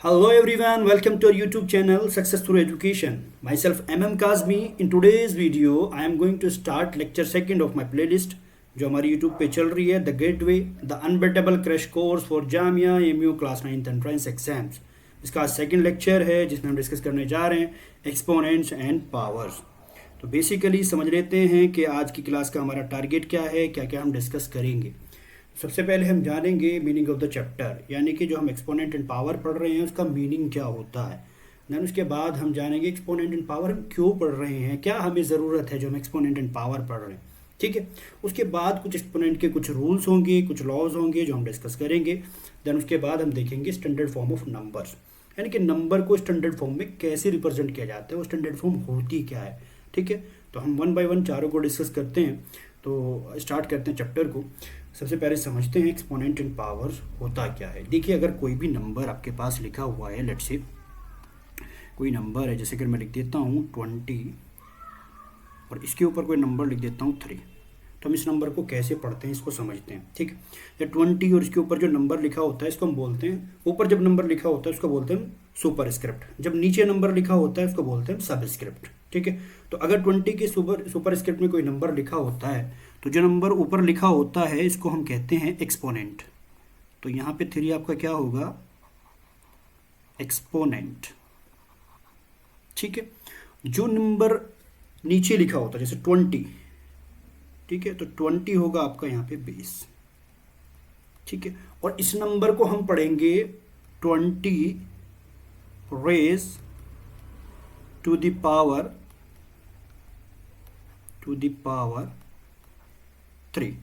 Hello everyone, welcome to our YouTube channel Success Through Education. Myself MM Kazmi. In today's video, I am going to start lecture second of my playlist जो हमारी YouTube पे चल रही है, The Gateway, The Unbeatable Crash Course for Jamia MU Class 9th Entrance Exams. इसका आज second lecture है जिसमें हम डिस्कस करने जा रहे हैं एक्सपोनेंट्स एंड पावर्स. तो बेसिकली समझ लेते हैं कि आज की क्लास का हमारा टारगेट क्या है, क्या क्या हम डिस्कस करेंगे. सबसे पहले हम जानेंगे मीनिंग ऑफ द चैप्टर, यानी कि जो हम एक्सपोनेंट एंड पावर पढ़ रहे हैं उसका मीनिंग क्या होता है. देन उसके बाद हम जानेंगे एक्सपोनेंट एंड पावर हम क्यों पढ़ रहे हैं, क्या हमें ज़रूरत है जो हम एक्सपोनेंट एंड पावर पढ़ रहे हैं. ठीक है. उसके बाद कुछ एक्सपोनेंट के कुछ रूल्स होंगे, कुछ लॉज होंगे जो हम डिस्कस करेंगे. देन उसके बाद हम देखेंगे स्टैंडर्ड फॉर्म ऑफ नंबर्स, यानी कि नंबर को स्टैंडर्ड फॉर्म में कैसे रिप्रेजेंट किया जाता है, वो स्टैंडर्ड फॉर्म होती क्या है. ठीक है. तो हम वन बाय वन चारों को डिस्कस करते हैं. तो स्टार्ट करते हैं चैप्टर को. सबसे पहले समझते हैं एक्सपोनेंट एंड पावर्स होता क्या है. देखिए, अगर कोई भी नंबर आपके पास लिखा हुआ है, लेट्स से कोई नंबर है, जैसे कि मैं लिख देता हूँ 20 और इसके ऊपर कोई नंबर लिख देता हूँ 3, तो हम इस नंबर को कैसे पढ़ते हैं इसको समझते हैं. ठीक है. या 20 और इसके ऊपर जो नंबर लिखा होता है इसको हम बोलते हैं, ऊपर जब नंबर लिखा होता है उसको बोलते हैं सुपर स्क्रिप्ट, जब नीचे नंबर लिखा होता है उसको बोलते हैं सब स्क्रिप्ट. ठीक है. तो अगर 20 के सुपर स्क्रिप्ट में कोई नंबर लिखा होता है तो जो नंबर ऊपर लिखा होता है इसको हम कहते हैं एक्सपोनेंट. तो यहाँ पे 3 आपका क्या होगा, एक्सपोनेंट. ठीक है. जो नंबर नीचे लिखा होता है जैसे 20, ठीक है, तो 20 होगा आपका यहाँ पे बेस. ठीक है. और इस नंबर को हम पढ़ेंगे 20 रेज टू द पावर 3.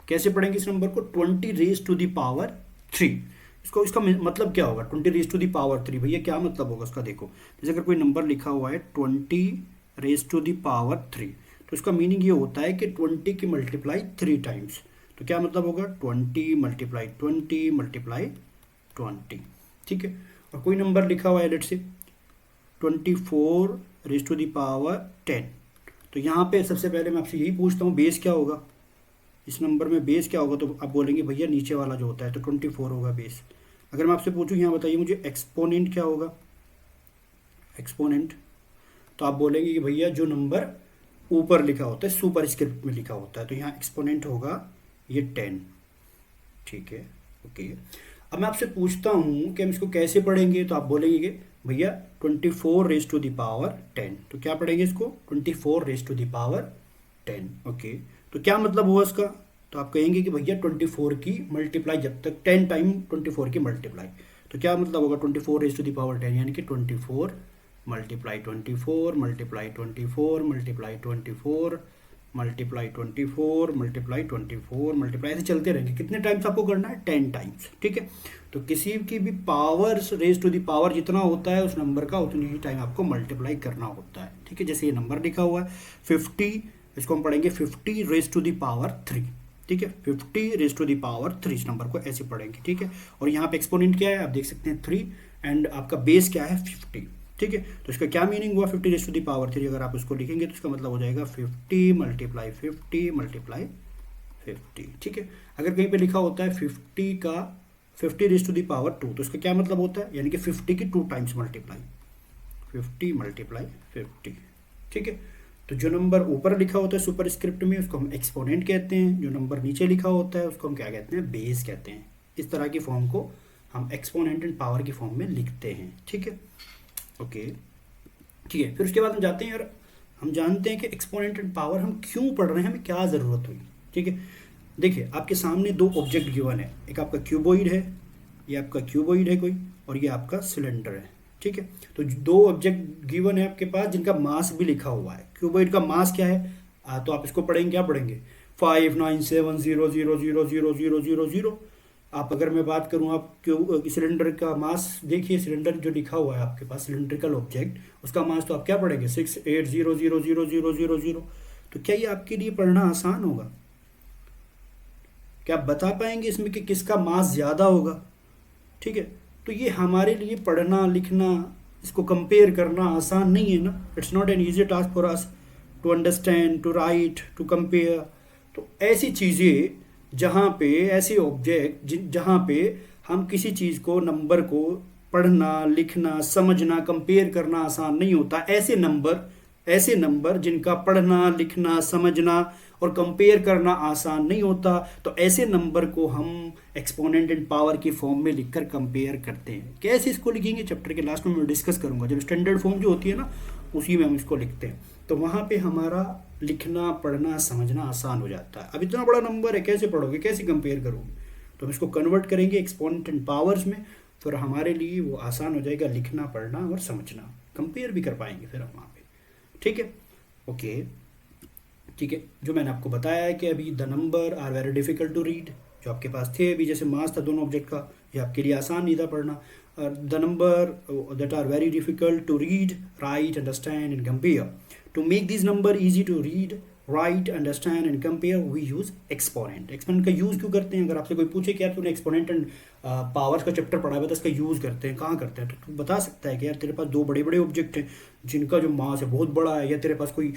कैसे पढ़ेंगे इस नंबर को, 20 रेज टू द पावर 3. इसका मतलब क्या होगा, 20 रेज टू द पावर 3. भैया क्या मतलब होगा उसका, देखो जैसे अगर कोई नंबर लिखा हुआ है 20 रेज टू द पावर 3, तो इसका मीनिंग ये होता है कि 20 की मल्टीप्लाई 3 टाइम्स. तो क्या मतलब होगा, 20 मल्टीप्लाई 20 मल्टीप्लाई 20. ठीक है. और कोई नंबर लिखा हुआ है let's say 24 raise to the power 10, तो यहाँ पे सबसे पहले मैं आपसे यही पूछता हूँ बेस क्या होगा, इस नंबर में बेस क्या होगा. तो आप बोलेंगे भैया नीचे वाला जो होता है, तो 24 होगा बेस. अगर मैं आपसे पूछूं यहाँ बताइए मुझे एक्सपोनेंट क्या होगा, एक्सपोनेंट, तो आप बोलेंगे कि भैया जो नंबर ऊपर लिखा होता है सुपर स्क्रिप्ट में लिखा होता है, तो यहाँ एक्सपोनेंट होगा ये 10. ठीक है. ओके. अब मैं आपसे पूछता हूँ कि हम इसको कैसे पढ़ेंगे, तो आप बोलेंगे कि भैया 24 रेज टू द पावर 10, तो क्या पढ़ेंगे इसको, 24 raise to the power 10. Okay. तो क्या मतलब हुआ इसका, तो आप कहेंगे कि भैया 24 की मल्टीप्लाई जब तक 10 टाइम 24 की मल्टीप्लाई, तो क्या मतलब होगा 24 रेज टू द पावर 10, यानी कि 24 multiply 24 multiply 24 multiply 24 multiply 24 multiply 24 multiply, ऐसे चलते रहेंगे. कितने टाइम्स आपको करना है, 10 टाइम्स. ठीक है. तो किसी की भी power raise to the power जितना होता है उस नंबर का उतनी ही टाइम आपको मल्टीप्लाई करना होता है. ठीक है. जैसे ये नंबर लिखा हुआ है 50, इसको हम पढ़ेंगे 50 रेज टू द पावर 3. ठीक है. 50 रेज टू द पावर 3, इस नंबर को ऐसे पढ़ेंगे. ठीक है. और यहाँ पे एक्सपोनेंट क्या है आप देख सकते हैं 3, एंड आपका बेस क्या है 50. ठीक है. तो इसका क्या मीनिंग हुआ, 50 रेज टू द पावर 3. अगर आप उसको लिखेंगे तो इसका मतलब हो जाएगा 50 मल्टीप्लाई 50 मल्टीप्लाई 50. ठीक है. अगर कहीं पे लिखा होता है 50 रेज टू द पावर 2, तो इसका क्या मतलब होता है, यानी कि 50 की 2 टाइम्स मल्टीप्लाई, 50 मल्टीप्लाई 50. ठीक है. तो जो नंबर ऊपर लिखा होता है सुपर स्क्रिप्ट में उसको हम एक्सपोनेंट कहते हैं, जो नंबर नीचे लिखा होता है उसको हम क्या कहते हैं, बेस कहते हैं. इस तरह की फॉर्म को हम एक्सपोनेंट एंड पावर की फॉर्म में लिखते हैं. ठीक है. ओके. ठीक है. फिर उसके बाद हम जाते हैं यार, हम जानते हैं कि एक्सपोनेंट एंड पावर हम क्यों पढ़ रहे हैं, हमें क्या ज़रूरत हुई. ठीक है. देखिए आपके सामने 2 ऑब्जेक्ट गिवन है, एक आपका क्यूबॉइड है, ये आपका क्यूबॉइड है कोई, और ये आपका सिलेंडर है. ठीक है. तो 2 ऑब्जेक्ट गिवन है आपके पास जिनका मास भी लिखा हुआ है. क्यूबॉइड का मास क्या है, तो आप इसको पढ़ेंगे, क्या पढ़ेंगे, 597000000. आप अगर मैं बात करूं, आप सिलेंडर का मास देखिए, सिलेंडर जो लिखा हुआ है आपके पास सिलेंड्रिकल ऑब्जेक्ट, उसका मास तो आप क्या पढ़ेंगे 68000000. तो क्या ये आपके लिए पढ़ना आसान होगा, क्या आप बता पाएंगे इसमें कि किसका मास ज़्यादा होगा. ठीक है. तो ये हमारे लिए पढ़ना लिखना, इसको कंपेयर करना आसान नहीं है ना. It's not an easy task for us to understand, to write, to compare. तो ऐसी चीज़ें जहाँ पे, ऐसे ऑब्जेक्ट जहाँ पे हम किसी चीज़ को, नंबर को पढ़ना, लिखना, समझना, कंपेयर करना आसान नहीं होता, ऐसे नंबर जिनका पढ़ना, लिखना, समझना और कंपेयर करना आसान नहीं होता, तो ऐसे नंबर को हम एक्सपोनेंट एंड पावर की फॉर्म में लिखकर कंपेयर करते हैं। कैसे इसको लिखेंगे चैप्टर के लास्ट में मैं डिस्कस करूंगा। जब स्टैंडर्ड फॉर्म जो होती है ना, उसी में हम इसको लिखते हैं, तो वहाँ पे हमारा लिखना, पढ़ना, समझना आसान हो जाता है। अब इतना बड़ा नंबर है, कैसे पढ़ोगे, कैसे कंपेयर करोगे, तो हम इसको कन्वर्ट करेंगे एक्सपोनेंट एंड पावर्स में, फिर हमारे लिए वो आसान हो जाएगा लिखना, पढ़ना और समझना, कंपेयर भी कर पाएंगे फिर हम वहाँ पे। ठीक है, ओके, ठीक है। जो मैंने आपको बताया है कि अभी the number are very difficult to read, जो आपके पास थे अभी, जैसे मास था दोनों ऑब्जेक्ट का, ये आपके लिए आसान नहीं था पढ़ना। The number that are very difficult to read, write, understand and compare. To make this number easy to read, write, understand and compare we use exponent. Exponent का यूज़ क्यों करते हैं? अगर आपसे कोई पूछे कि यार तूने एक्सपोनेंट एंड पावर्स का चैप्टर पढ़ा हुआ था, इसका यूज़ करते हैं, कहाँ करते हैं, तो तू बता सकता है कि यार तेरे पास दो बड़े बड़े ऑब्जेक्ट हैं जिनका जो मास है बहुत बड़ा है, या तेरे पास कोई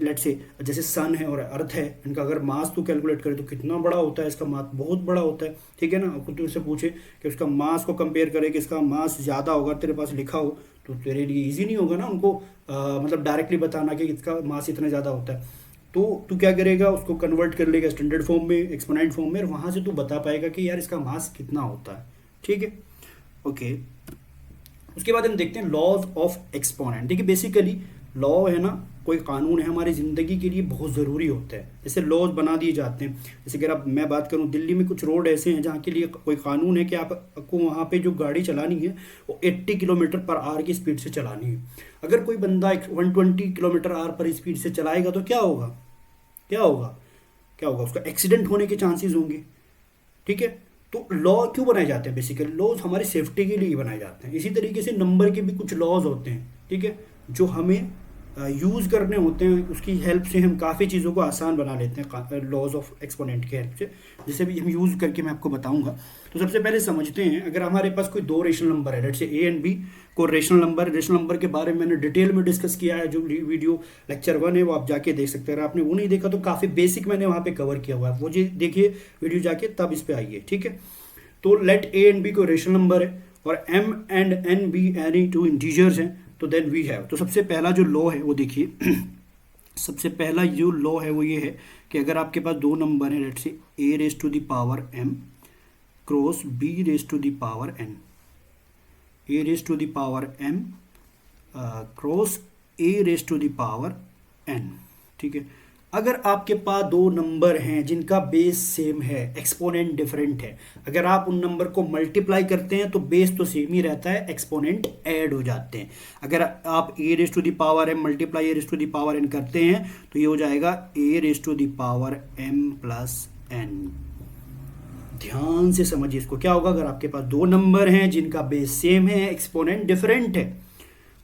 लेट से जैसे सन है और अर्थ है, इनका अगर मास तू कैलकुलेट करे तो कितना बड़ा होता है, इसका मास बहुत बड़ा होता है। ठीक है ना, आपको तुझसे पूछे कि उसका मास को कंपेयर करे कि इसका मास ज़्यादा होगा, तेरे पास लिखा हो, तो तेरे लिए ईजी नहीं होगा ना उनको मतलब डायरेक्टली बताना कि इसका मास इतना ज़्यादा होता है। तो तू क्या करेगा, उसको कन्वर्ट कर लेगा स्टैंडर्ड फॉर्म में, एक्सपोनेंट फॉर्म में, और वहाँ से तू बता पाएगा कि यार इसका मास कितना होता है। ठीक है, ओके। उसके बाद हम देखते हैं लॉज ऑफ एक्सपोनेंट। देखिए बेसिकली लॉ है ना, कोई कानून है हमारी ज़िंदगी के लिए बहुत ज़रूरी होता है, जैसे लॉज बना दिए जाते हैं। जैसे अगर अब मैं बात करूं, दिल्ली में कुछ रोड ऐसे हैं जहाँ के लिए कोई कानून है कि आपको वहाँ पे जो गाड़ी चलानी है वो 80 किलोमीटर पर आवर की स्पीड से चलानी है। अगर कोई बंदा 120 किलोमीटर आवर पर स्पीड से चलाएगा तो क्या होगा, क्या होगा, क्या होगा, उसका एक्सीडेंट होने के चांसेस होंगे। ठीक है, तो लॉ क्यों बनाए जाते हैं? बेसिकली लॉज हमारी सेफ्टी के लिए ही बनाए जाते हैं। इसी तरीके से नंबर के भी कुछ लॉज होते हैं, ठीक है, जो हमें यूज़ करने होते हैं, उसकी हेल्प से हम काफ़ी चीज़ों को आसान बना लेते हैं लॉज ऑफ एक्सपोनेंट की हेल्प से, जिसे भी हम यूज़ करके मैं आपको बताऊंगा। तो सबसे पहले समझते हैं, अगर हमारे पास कोई दो रेशनल नंबर है, late say A and b, को रेशनल नंबर के बारे में मैंने डिटेल में डिस्कस किया है, जो वीडियो लेक्चर 1 है वो आप जाके देख सकते हैं। अगर आपने वो नहीं देखा तो काफ़ी बेसिक मैंने वहाँ पे कवर किया हुआ है, वो जी देखिए वीडियो जाके, तब इस पे आइए। ठीक है, तो लेट ए एंड बी को रेशनल नंबर है और m and n be any two integers हैं, तो देन वी हैव। तो सबसे पहला जो लॉ है वो देखिए सबसे पहला जो लॉ है वो ये है कि अगर आपके पास दो नंबर हैं, let say A raise to the power M cross B raise to the power N, A raise to the power M cross A raise to the power N. ठीक है, अगर आपके पास दो नंबर हैं जिनका बेस सेम है, exponent different है, अगर आप उन नंबर को मल्टीप्लाई करते हैं तो बेस तो सेम ही रहता है, एक्सपोनेंट ऐड हो जाते हैं। अगर आप A raise to the power M multiply A raise to the power N करते हैं तो ये हो जाएगा A raise to the power M plus N. ध्यान से समझिए इसको, क्या होगा अगर आपके पास दो नंबर हैं जिनका बेस सेम है, एक्सपोनेंट डिफरेंट है,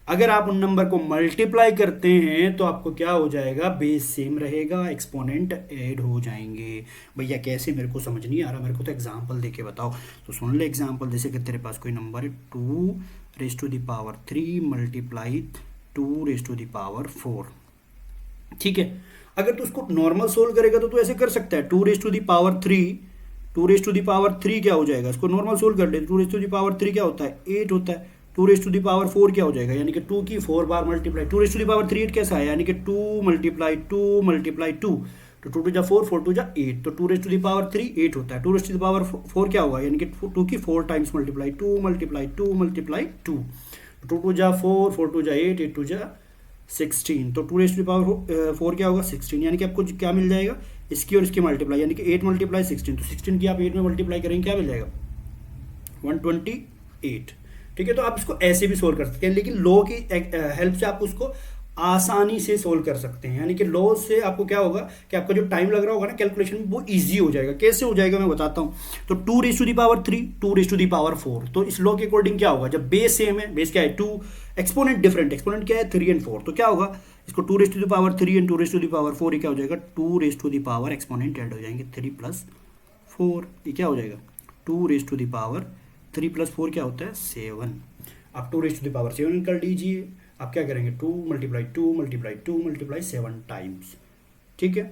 अगर आप उन नंबर को मल्टीप्लाई करते हैं तो आपको क्या हो जाएगा, बेस सेम रहेगा, एक्सपोनेंट ऐड हो जाएंगे। भैया कैसे, मेरे को समझ नहीं आ रहा, मेरे को तो एग्जांपल देके बताओ। तो सुन ले एग्जांपल, जैसे कि तेरे पास कोई नंबर है 2 raise to the power 3 multiply 2 raise to the power 4। ठीक है, अगर तू उसको नॉर्मल सोल्व करेगा तो तू ऐसे कर सकता है, 2 raise to the power 3, 2 raise to the power 3 क्या हो जाएगा, इसको नॉर्मल सोल्व कर ले, 2 रेस टू द पावर 3 क्या होता है, 8 होता है। 2 रेस टू द पावर 4 क्या हो जाएगा, यानी कि 2 की 4 बार multiply, 2 raise to the power 3 8 कैसा है, यानी कि 2 मल्टीप्लाई 2 मल्टीप्लाई 2, तो 2 टू जा 4, 4 टू जा 8, तो 2 रेस टू द पावर 3 8 होता है। 2 रेस टू द पावर 4 क्या होगा, यानी कि 2 की 4 times multiply 2 multiply 2 multiply 2, 2 to जा 4, 4 टू जा 8, 8 टू जा 16, तो 2 रेस टू द पावर 4 क्या होगा 16, यानी कि आपको क्या मिल जाएगा, इसकी और इसकी मल्टीप्लाई, यानी कि 8 मल्टीप्लाई 16, तो 16 की आप 8 में मल्टीप्लाई करेंगे क्या मिल जाएगा 128। ठीक है, तो आप इसको ऐसे भी सोल्व कर सकते हैं, लेकिन लॉ की हेल्प से आप उसको आसानी से सोल्व कर सकते हैं। यानी कि लॉ से आपको क्या होगा कि आपका जो टाइम लग रहा होगा ना कैलकुलेशन में, वो इजी हो जाएगा। कैसे हो जाएगा मैं बताता हूँ। तो 2 raise to the power 3 2 raise to the power 4, तो इस लॉ के अकॉर्डिंग क्या होगा, जब बेस सेम है, बेस क्या है 2, एक्सपोनेंट डिफरेंट, एक्सपोनेंट क्या है 3 एंड 4, तो क्या होगा, इसको 2 raise to the power 3 and 2 raise to the power 4, ये क्या हो जाएगा 2 raise to the power, exponent add हो जाएंगे 3 प्लस 4, ये क्या हो जाएगा 2 raise to the power 3 plus 4 क्या होता है 7। आप 2 रेस टू द पावर 7 कर लीजिए, आप क्या करेंगे 2 मल्टीप्लाई 2 मल्टीप्लाई 2 मल्टीप्लाई 7 टाइम्स। ठीक है,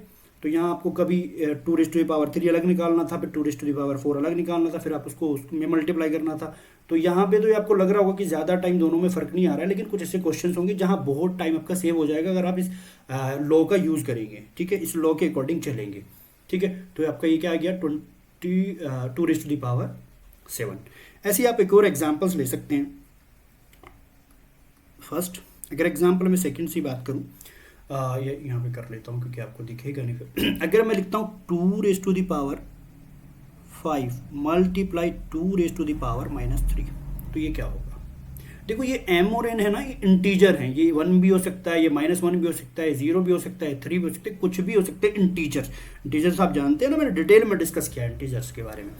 तो यहाँ आपको कभी 2 रेस टू द पावर 3 अलग निकालना था, फिर 2 रेस टू द पावर 4 अलग निकालना था, फिर आप उसको उसमें मल्टीप्लाई करना था, तो यहाँ पे तो ये आपको लग रहा होगा कि ज़्यादा टाइम दोनों में फ़र्क नहीं आ रहा है, लेकिन कुछ ऐसे क्वेश्चंस होंगे जहाँ बहुत टाइम आपका सेव हो जाएगा अगर आप इस लॉ का यूज़ करेंगे, ठीक है, इस लॉ के अकॉर्डिंग चलेंगे, ठीक है। तो आपका ये क्या आ गया 22⁷ ऐसे ही आप एक और एग्जाम्पल्स ले सकते हैं। फर्स्ट अगर एग्जाम्पल में सेकंड से बात करूँ, ये यहाँ पे कर लेता हूँ क्योंकि आपको दिखेगा नहीं फिर। अगर मैं लिखता हूँ 2⁵ मल्टीप्लाई 2⁻³ तो ये क्या होगा? देखो ये m और n है ना, ये इंटीजर हैं, ये 1 भी हो सकता है, ये -1 भी हो सकता है, 0 भी हो सकता है, 3 भी हो सकता है, कुछ भी हो सकते हैं इंटीजर्स। इंटीजर्स आप जानते हैं ना, मैंने डिटेल में डिस्कस किया है इंटीजर्स के बारे में,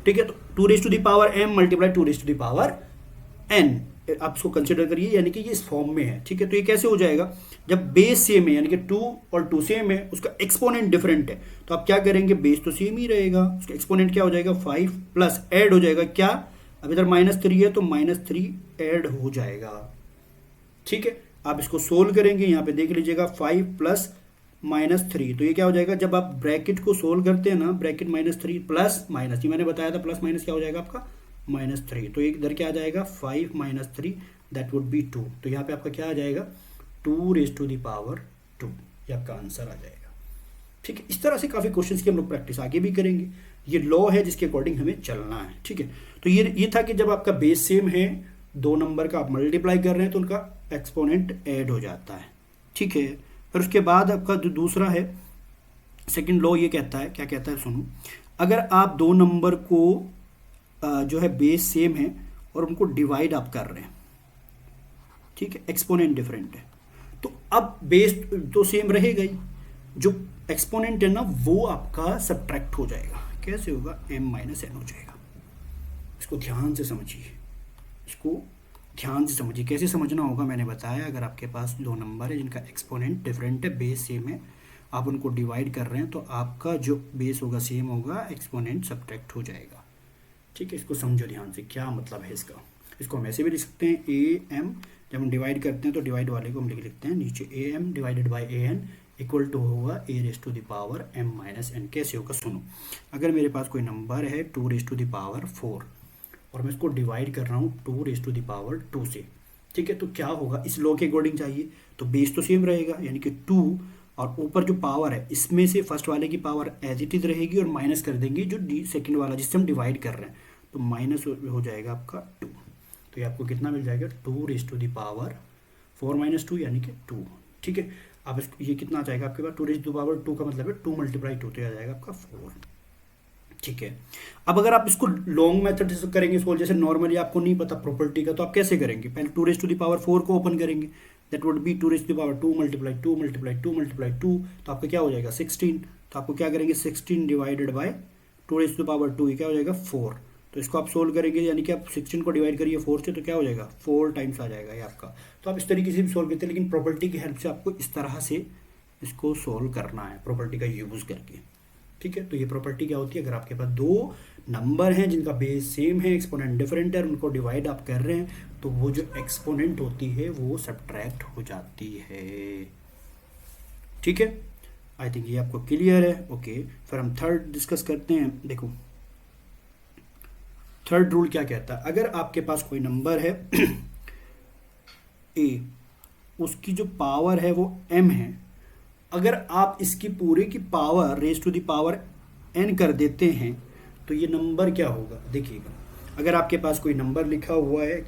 ठीक है। तो 2⁻m मल्टीप्लाई 2⁻n आप इसको कंसिडर करिए, यानी कि ये इस फॉर्म में है, ठीक है। तो ये कैसे हो जाएगा? जब बेस सेम है, यानी कि 2 और 2 सेम है, उसका एक्सपोनेंट डिफरेंट है, तो आप क्या करेंगे? बेस तो सेम ही रहेगा, उसका एक्सपोनेंट क्या हो जाएगा? 5 प्लस ऐड हो जाएगा क्या? अब इधर -3 है तो -3 ऐड हो जाएगा, ठीक है। आप इसको सोल्व करेंगे, यहाँ पे देख लीजिएगा 5 प्लस -3, तो ये क्या हो जाएगा? जब आप ब्रैकेट को सोल्व करते हैं ना, ब्रैकेट -3 प्लस माइनस, ये मैंने बताया था प्लस माइनस क्या हो जाएगा आपका? -3, तो इधर क्या आ जाएगा? 5 - 3 दैट वुड बी 2, तो यहाँ पे आपका क्या आ जाएगा? 2⁻², ये आपका आंसर आ जाएगा, ठीक है। इस तरह से काफ़ी क्वेश्चंस की हम लोग प्रैक्टिस आगे भी करेंगे। ये लॉ है जिसके अकॉर्डिंग हमें चलना है, ठीक है। तो ये था कि जब आपका बेस सेम है, दो नंबर का आप मल्टीप्लाई कर रहे हैं तो उनका एक्सपोनेंट ऐड हो जाता है, ठीक है। फिर उसके बाद आपका जो दूसरा है सेकंड लॉ, ये कहता है, क्या कहता है सुनो, अगर आप दो नंबर को जो है बेस सेम है और उनको डिवाइड आप कर रहे हैं, ठीक है, एक्सपोनेंट डिफरेंट है, तो अब बेस तो सेम रहेगा ही, जो एक्सपोनेंट है ना वो आपका सब्ट्रैक्ट हो जाएगा। कैसे होगा? m - n हो जाएगा। इसको ध्यान से समझिए, इसको ध्यान से समझिए। कैसे समझना होगा मैंने बताया, अगर आपके पास दो नंबर है जिनका एक्सपोनेंट डिफरेंट है, बेस सेम है, आप उनको डिवाइड कर रहे हैं, तो आपका जो बेस होगा सेम होगा, एक्सपोनेंट सब्ट्रैक्ट हो जाएगा, ठीक है। इसको समझो ध्यान से, क्या मतलब है इसका। इसको हम ऐसे भी लिख सकते हैं am, जब हम डिवाइड करते हैं तो डिवाइड वाले को हम लिखते हैं नीचे am divided by an equal to होगा a⁻m - n। कैसे होगा सुनो, अगर मेरे पास कोई नंबर है 2⁻4 और मैं इसको डिवाइड कर रहा हूँ 2⁻2 से, ठीक है, तो क्या होगा? इस लॉ के अकॉर्डिंग चाहिए तो बेस तो सेम रहेगा, यानी कि 2 और ऊपर जो पावर है इसमें से फर्स्ट वाले की पावर एज इट इज रहेगी और माइनस कर देंगे जो सेकंड वाला जिससे हम डिवाइड कर रहे हैं, तो माइनस हो जाएगा आपका 2। तो ये आपको कितना मिल जाएगा? 2⁻4 - 2 यानी कि 2, ठीक है। अब ये कितना आ जाएगा आपके पास? 2⁻2 का मतलब है 2 × 2, तो आ जाएगा आपका 4, ठीक है। अब अगर आप इसको लॉन्ग मेथड से करेंगे सोल्व, जैसे नॉर्मली आपको नहीं पता प्रॉपर्टी का, तो आप कैसे करेंगे? पहले 2⁻4 को ओपन करेंगे, दैट वुड बी 2⁻2 × 2 × 2 × 2, तो आपका क्या हो जाएगा? 16। तो आपको क्या करेंगे? 16 डिवाइडेड बाय 2⁻2, ये क्या हो जाएगा? 4। तो इसको आप सोल्व करेंगे, यानी कि आप 16 को डिवाइड करिए 4 से, तो क्या हो जाएगा? 4 टाइम्स आ जाएगा ये आपका। तो आप इस तरीके से भी सोल्व करते हैं, लेकिन प्रॉपर्टी की हेल्प से आपको इस तरह से इसको सोल्व करना है, प्रॉपर्टी का यूज़ करके, ठीक है। तो ये प्रॉपर्टी क्या होती है? अगर आपके पास दो नंबर हैं जिनका बेस सेम है, एक्सपोनेंट डिफरेंट है, उनको डिवाइड आप कर रहे हैं, तो वो जो एक्सपोनेंट होती है वो सब्ट्रैक्ट हो जाती है, ठीक है। आई थिंक ये आपको क्लियर है। ओके, फिर हम थर्ड डिस्कस करते हैं। देखो थर्ड रूल क्या कहता है, अगर आपके पास कोई नंबर है a, उसकी जो पावर है वो m है, अगर आप इसकी पूरे की power raise to the power n कर देते हैं तो ये नंबर क्या होगा? देखिएगा, अगर आपके पास कोई नंबर लिखा हुआ है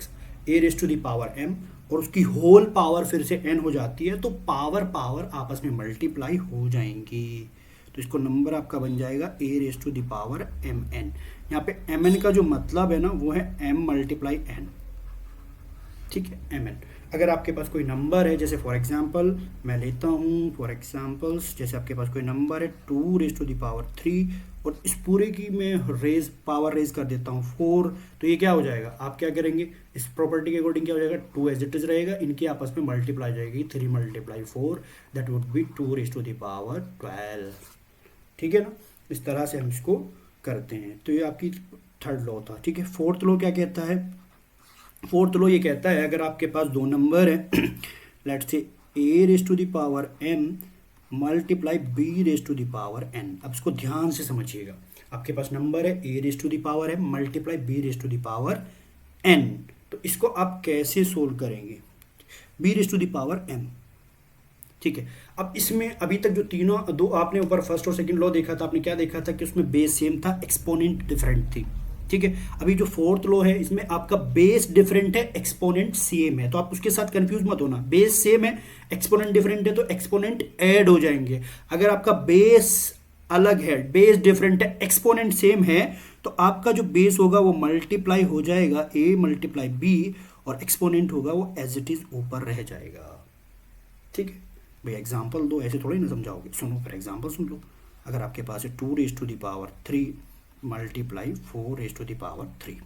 a⁻m और उसकी होल पावर फिर से n हो जाती है, तो पावर पावर आपस में मल्टीप्लाई हो जाएंगी, तो इसको नंबर आपका बन जाएगा a⁻mn। यहाँ पे mn का जो मतलब है ना वो है m × n, ठीक है, mn। अगर आपके पास कोई नंबर है, जैसे फॉर एग्जांपल मैं लेता हूँ, फॉर एग्जांपल्स जैसे आपके पास कोई नंबर है 2⁻3 और इस पूरे की मैं पावर रेज कर देता हूँ 4, तो ये क्या हो जाएगा? आप क्या करेंगे? इस प्रॉपर्टी के अकॉर्डिंग क्या हो जाएगा? 2 एज इट इज रहेगा, इनकी आपस में मल्टीप्लाई हो जाएगी, 3 × 4 दैट वुड बी 2⁻12, ठीक है ना। इस तरह से हम इसको करते हैं। तो ये आपकी थर्ड लॉ था, ठीक है। फोर्थ लॉ क्या कहता है? फोर्थ लॉ ये कहता है, अगर आपके पास दो नंबर है let's say a⁻m multiply b⁻n। अब इसको ध्यान से समझिएगा, आपके पास नंबर है a⁻m मल्टीप्लाई b⁻n, n। तो इसको आप कैसे सोल्व करेंगे, b raise to the power m, ठीक है। अब इसमें अभी तक जो तीनों दो आपने ऊपर फर्स्ट और सेकंड लॉ देखा था, आपने क्या देखा था कि उसमें बेस सेम था, एक्सपोनेंट डिफरेंट थी, ठीक है। अभी जो फोर्थ लॉ है इसमें आपका बेस डिफरेंट है, एक्सपोनेंट सेम है, तो आप उसके साथ कंफ्यूज मत होना। बेस सेम है, एक्सपोनेंट डिफरेंट है, तो एक्सपोनेंट ऐड हो जाएंगे। अगर आपका बेस अलग है, बेस डिफरेंट है, एक्सपोनेंट सेम है, तो आपका जो बेस होगा वो मल्टीप्लाई हो जाएगा a मल्टीप्लाई b, और एक्सपोनेंट होगा वो एज इट इज ऊपर रह जाएगा, ठीक है। भाई एग्जाम्पल दो, ऐसे थोड़ी ना समझाओगे। सुनो फिर एग्जाम्पल सुन लो। अगर आपके पास है 2 raise to the power 3 multiply 4 raise to the power 3,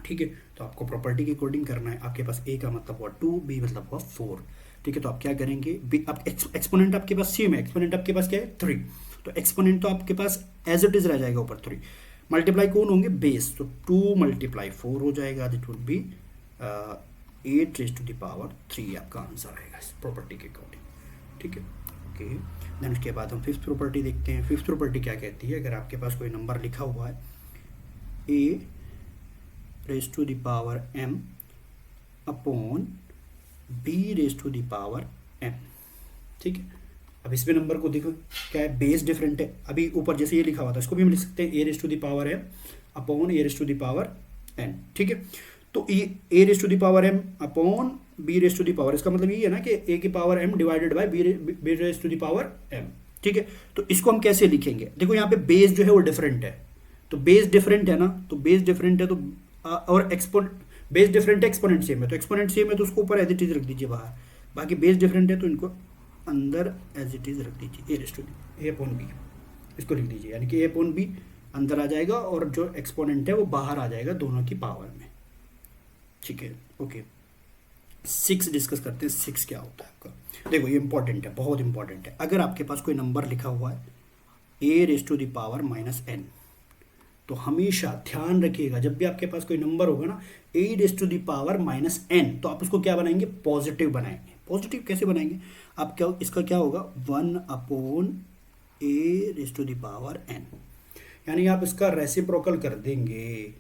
ठीक है। तो आपको प्रॉपर्टी के अकॉर्डिंग करना है। आपके पास a का मतलब हुआ 2, b मतलब हुआ 4, ठीक है। तो आप क्या करेंगे, b आप एक्सपोनेंट आपके पास सेम है, एक्सपोनेंट आपके पास क्या है 3, तो एक्सपोनेंट तो आपके पास एज इट इज रह जाएगा ऊपर 3, मल्टीप्लाई कौन होंगे बेस, तो 2 मल्टीप्लाई 4 हो जाएगा, that would be 8 raise to the power 3 आपका आंसर आएगा इस प्रॉपर्टी के अकॉर्डिंग, ठीक है। ओके, देन उसके बाद हम फिफ्थ प्रॉपर्टी देखते हैं। फिफ्थ प्रॉपर्टी क्या कहती है, अगर आपके पास कोई नंबर लिखा हुआ है a raise to the power m upon b raise to the power m, ठीक है। अब इसमें नंबर को देखो क्या है, बेस डिफरेंट है। अभी ऊपर जैसे ये लिखा हुआ था इसको भी हम लिख सकते हैं a raise to the power m upon a raise to the power n, ठीक है। तो ये a raise to the power m upon b raise to the power, इसका मतलब ये है ना कि a की power m divided by b raise to the power m, ठीक है। तो इसको हम कैसे लिखेंगे, देखो यहाँ पे बेस जो है वो डिफरेंट है, तो बेस डिफरेंट है ना, तो बेस डिफरेंट है तो और बेस डिफरेंट है, एक्सपोनेंट सेम है, तो एक्सपोनेंट सेम है तो उसको ऊपर एज इट इज रख दीजिए बाहर, बाकी बेस डिफरेंट है तो इनको अंदर एज इट इज रख दीजिए, a raise to a upon b, इसको लिख दीजिए, यानी कि a अपॉन b अंदर आ जाएगा और जो एक्सपोनेंट है वो बाहर आ जाएगा दोनों की पावर में, ठीक है। ओके, 6 डिस्कस करते हैं। 6 क्या होता है आपका, देखो ये इंपॉर्टेंट है, बहुत इंपॉर्टेंट है। अगर आपके पास कोई नंबर लिखा हुआ है a raise to the power minus n, तो हमेशा ध्यान रखिएगा जब भी आपके पास कोई नंबर होगा ना a raise to the power minus n, तो आप उसको क्या बनाएंगे, पॉजिटिव बनाएंगे। पॉजिटिव कैसे बनाएंगे आप, क्या इसका क्या होगा 1 upon a raise to the power n, यानी आप इसका रेसिप्रोकल कर देंगे।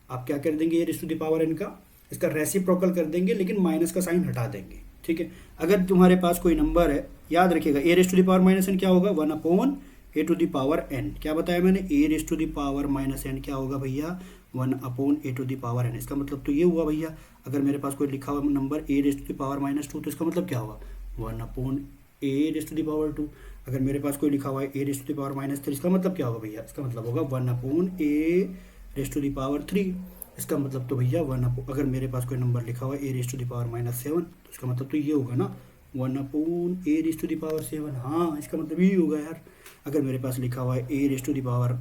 आप क्या कर देंगे, a raise to the power n का इसका रेसिप्रोकल कर देंगे, लेकिन माइनस का साइन हटा देंगे, ठीक है। अगर तुम्हारे पास कोई नंबर है, याद रखिएगा a raise to the power minus n क्या होगा 1 upon a to the power n, क्या बताया मैंने, a raise to the power minus n क्या होगा भैया 1 upon a to the power n। इसका मतलब तो ये हुआ भैया, अगर मेरे पास कोई लिखा हुआ number a raise to the power minus 2, तो इसका मतलब क्या होगा 1 upon a raise to the power 2। अगर मेरे पास कोई लिखा हुआ है a raise to the power minus 3, इसका मतलब क्या होगा भैया, इसका मतलब होगा 1 upon a raise to the power 3। इसका मतलब तो भैया अगर मेरे पास कोई नंबर लिखा हुआ है a raise to the power minus 7, तो इसका मतलब तो ये होगा ना 1 upon a raise to the power 7। हाँ, इसका मतलब यही होगा यार। अगर मेरे पास लिखा हुआ है a raise to the power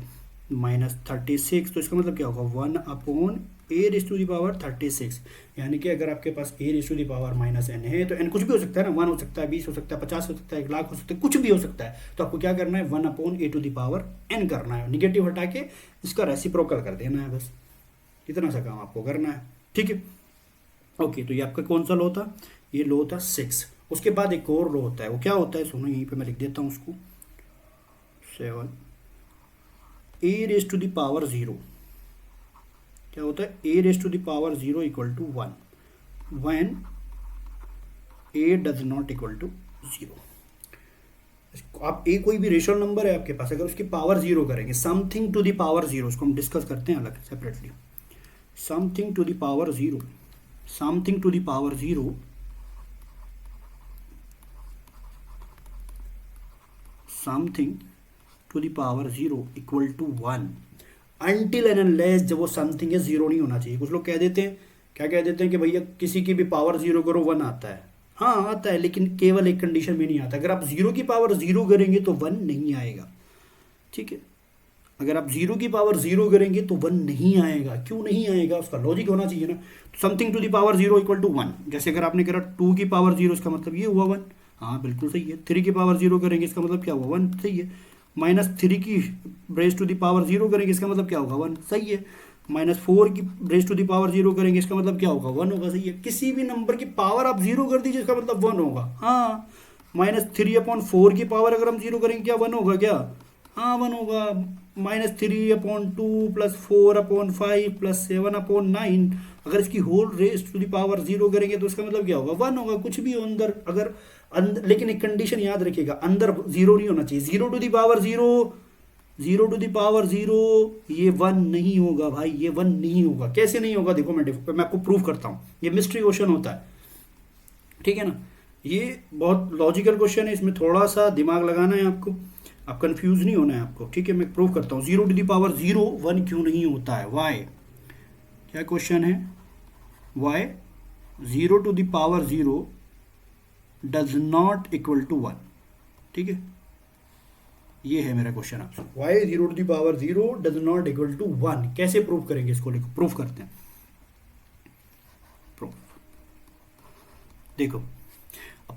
minus 36, तो इसका मतलब क्या होगा 1 upon a raise to the power 36। यानी कि अगर आपके पास a raise to the power minus n है, तो n कुछ भी हो सकता है ना, 1 हो सकता है, 20 हो सकता है, 50 हो सकता है, 1 लाख हो सकता है, कुछ भी हो सकता है। तो आपको क्या करना है 1 upon a to the power n करना है, निगेटिव हटा के इसका रेसिप्रोकल कर देना है, बस इतना सा काम आपको करना है, ठीक है। ओके, तो ये आपका कौन सा लो था, ये लो था 6। उसके बाद एक और लो होता है, वो क्या होता है सुनो, यहीं पे मैं लिख देता हूँ उसको 7, a raise to the power 0, क्या होता है a raise to the power 0 equal to 1 when a does not equal to 0। आप a कोई भी रेशनल नंबर है आपके पास, अगर उसकी पावर 0 करेंगे, समथिंग टू द पावर 0, उसको हम डिस्कस करते हैं अलग separately. Something to the power 0, something to the power 0 something to the power 0 equal to 1 until and unless, जब वो समथिंग है 0 नहीं होना चाहिए। कुछ लोग कह देते हैं, क्या कह देते हैं कि भैया किसी की भी पावर 0 करो 1 आता है। हाँ आता है, लेकिन केवल एक कंडीशन में नहीं आता, अगर आप 0 की पावर 0 करेंगे तो 1 नहीं आएगा, ठीक है। अगर आप 0 की पावर 0 करेंगे तो 1 नहीं आएगा। क्यों नहीं आएगा, उसका लॉजिक होना चाहिए ना। Something to the power 0 equal to 1, जैसे अगर आपने करा 2 की पावर 0, इसका मतलब ये हुआ 1, हाँ बिल्कुल सही है। 3 की पावर 0 करेंगे, इसका मतलब क्या हुआ 1, सही है। माइनस 3 की रेज टू द पावर 0 करेंगे, इसका मतलब क्या होगा 1, सही है। माइनस 4 की रेज टू द पावर 0 करेंगे, इसका मतलब क्या होगा 1 होगा, सही है। किसी भी नंबर की पावर आप 0 कर दीजिए, इसका मतलब 1 होगा। हाँ, माइनस 3 अपॉन 4 की पावर अगर हम 0 करेंगे, क्या 1 होगा क्या, हाँ 1 होगा। -3/2 + 4/5 + 7/9, अगर इसकी whole raise to the power 0 करेंगे तो इसका मतलब क्या होगा, 1 होगा। कुछ भी हो अंदर, अगर अंदर, लेकिन एक कंडीशन याद रखिएगा, अंदर 0 नहीं होना चाहिए। 0 to the power 0, 0 to the power 0, ये 1 नहीं होगा भाई, ये 1 नहीं होगा। कैसे नहीं होगा देखो, मैं आपको प्रूव करता हूँ। ये मिस्ट्री क्वेश्चन होता है, ठीक है ना। ये बहुत लॉजिकल क्वेश्चन है, इसमें थोड़ा सा दिमाग लगाना है आपको, आप कंफ्यूज नहीं होना है आपको, ठीक है। मैं प्रूव करता हूँ। 0 टू द पावर 0 1 क्यों नहीं होता है, वाई? क्या क्वेश्चन है, why 0 to the power 0 does not equal to 1, ठीक है। ये है मेरा क्वेश्चन आपसे, why 0 to the power 0 does not equal to 1। कैसे प्रूव करेंगे इसको, लिखो, प्रूव करते हैं। प्रूफ देखो,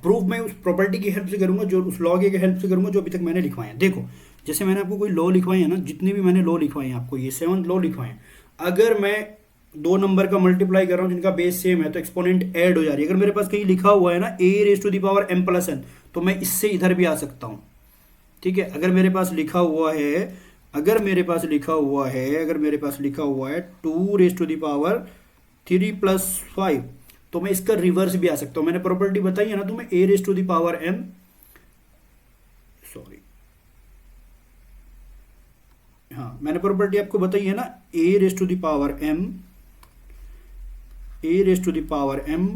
प्रूफ मैं उस प्रॉपर्टी की हेल्प से करूंगा, जो उस लॉ की हेल्प से करूंगा जो अभी तक मैंने लिखवाए हैं। देखो, जैसे मैंने आपको कोई लॉ लिखवाए हैं ना, जितने भी मैंने लॉ लिखवाए हैं आपको, ये 7 लॉ लिखवाए हैं, अगर मैं 2 नंबर का मल्टीप्लाई कर रहा हूँ जिनका बेस सेम है तो एक्सपोनेंट ऐड हो जा रही है। अगर मेरे पास कहीं लिखा हुआ है ना a⁻m+n, तो मैं इससे इधर भी आ सकता हूँ, ठीक है। अगर मेरे पास लिखा हुआ है, अगर मेरे पास लिखा हुआ है 2⁻³ + 5, तो मैं इसका रिवर्स भी आ सकता हूं। मैंने प्रॉपर्टी बताई है ना तुम्हें, a⁻m, सॉरी, हाँ, मैंने प्रॉपर्टी आपको बताई है ना, a⁻m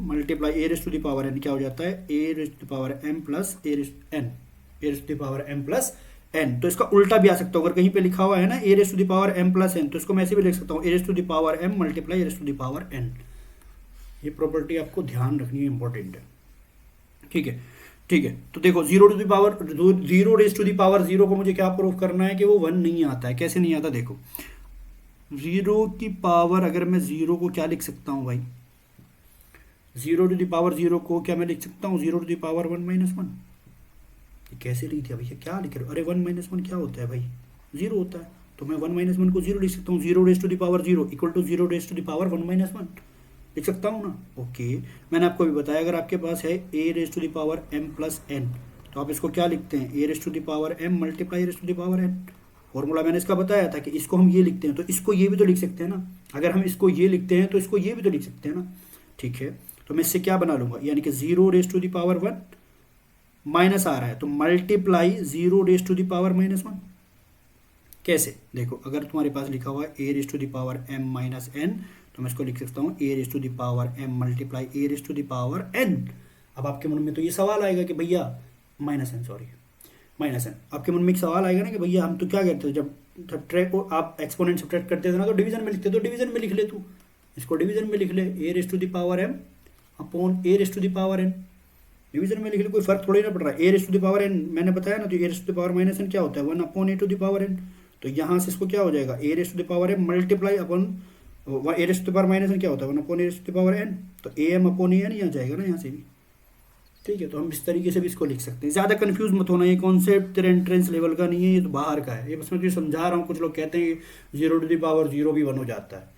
मल्टीप्लाई a⁻n क्या हो जाता है, a⁻m+n। तो इसका उल्टा भी आ सकता हूं। अगर कहीं पे लिखा हुआ है ना a⁻m+n, तो इसको मैं ऐसे भी लिख सकता हूं a⁻m मल्टीप्लाई a⁻n। ये प्रॉपर्टी आपको ध्यान रखनी है, इंपॉर्टेंट है, ठीक है। ठीक है, तो देखो 0 टू द पावर 0 को मुझे क्या प्रूफ करना है कि वो 1 नहीं आता है। कैसे नहीं आता, देखो 0 की पावर, अगर मैं 0 को क्या लिख सकता हूँ भाई, 0 टू द पावर 0 को क्या मैं लिख सकता हूँ, 0 टू द पावर 1 - 1। ये कैसे लिख दिया भैया, क्या लिख रहे हो? अरे 1 - 1 क्या होता है भाई, 0 होता है। तो मैं 1 - 1 को 0 लिख सकता हूँ। 0 to the power 0 equal to 0 to the power 1 - 1 लिख सकता हूँ ना। ओके, मैंने आपको भी बताया, अगर आपके पास है a⁻m+n, तो आप इसको क्या लिखते हैं, a⁻m मल्टीप्लाई a⁻n। फॉर्मूला मैंने इसका बताया था कि इसको हम ये लिखते हैं, तो इसको ये भी तो लिख सकते हैं ना। अगर हम इसको ये लिखते हैं तो इसको ये भी तो लिख सकते हैं ना, ठीक है। तो मैं इससे क्या बना लूंगा, यानी कि 0 टू द पावर 1 माइनस आ रहा है, तो मल्टीप्लाई 0 टू द पावर -1। कैसे, देखो, अगर तुम्हारे पास लिखा हुआ है a⁻m-n, तो मैं इसको लिख सकता हूँ a⁻m मल्टीप्लाई a⁻n। अब आपके मन में तो ये सवाल आएगा कि भैया -n, आपके मन में एक सवाल आएगा ना कि भैया हम तो क्या कहते हैं, जब ट्रैक को आप एक्सपोनेंट सब्ट्रैक्ट करते थे ना, तो डिवीजन में लिखते, तो डिवीजन में लिख ले, तू इसको डिवीजन में लिख ले, a⁻m अपॉन a⁻n, डिवीजन में लिख ले, कोई फर्क थोड़ी ना पड़ रहा है। a⁻n मैंने बताया ना, तो a⁻n क्या होता है, 1 अपॉन a⁻n। तो यहाँ से इसको क्या हो जाएगा, a⁻m मल्टीप्लाई अपन a⁻n क्या होता है, 1 अपॉन a⁻n, तो am अपॉन an ही आ जाएगा ना यहाँ से भी, ठीक है। तो हम इस तरीके से भी इसको लिख सकते हैं। ज़्यादा कंफ्यूज मत होना, ये कॉन्सेप्ट तेरे एंट्रेंस लेवल का नहीं है, ये तो बाहर का है। ये बस मैं तुझे समझा रहा हूँ। कुछ लोग कहते हैं 0 टू द पावर 0 भी 1 हो जाता है,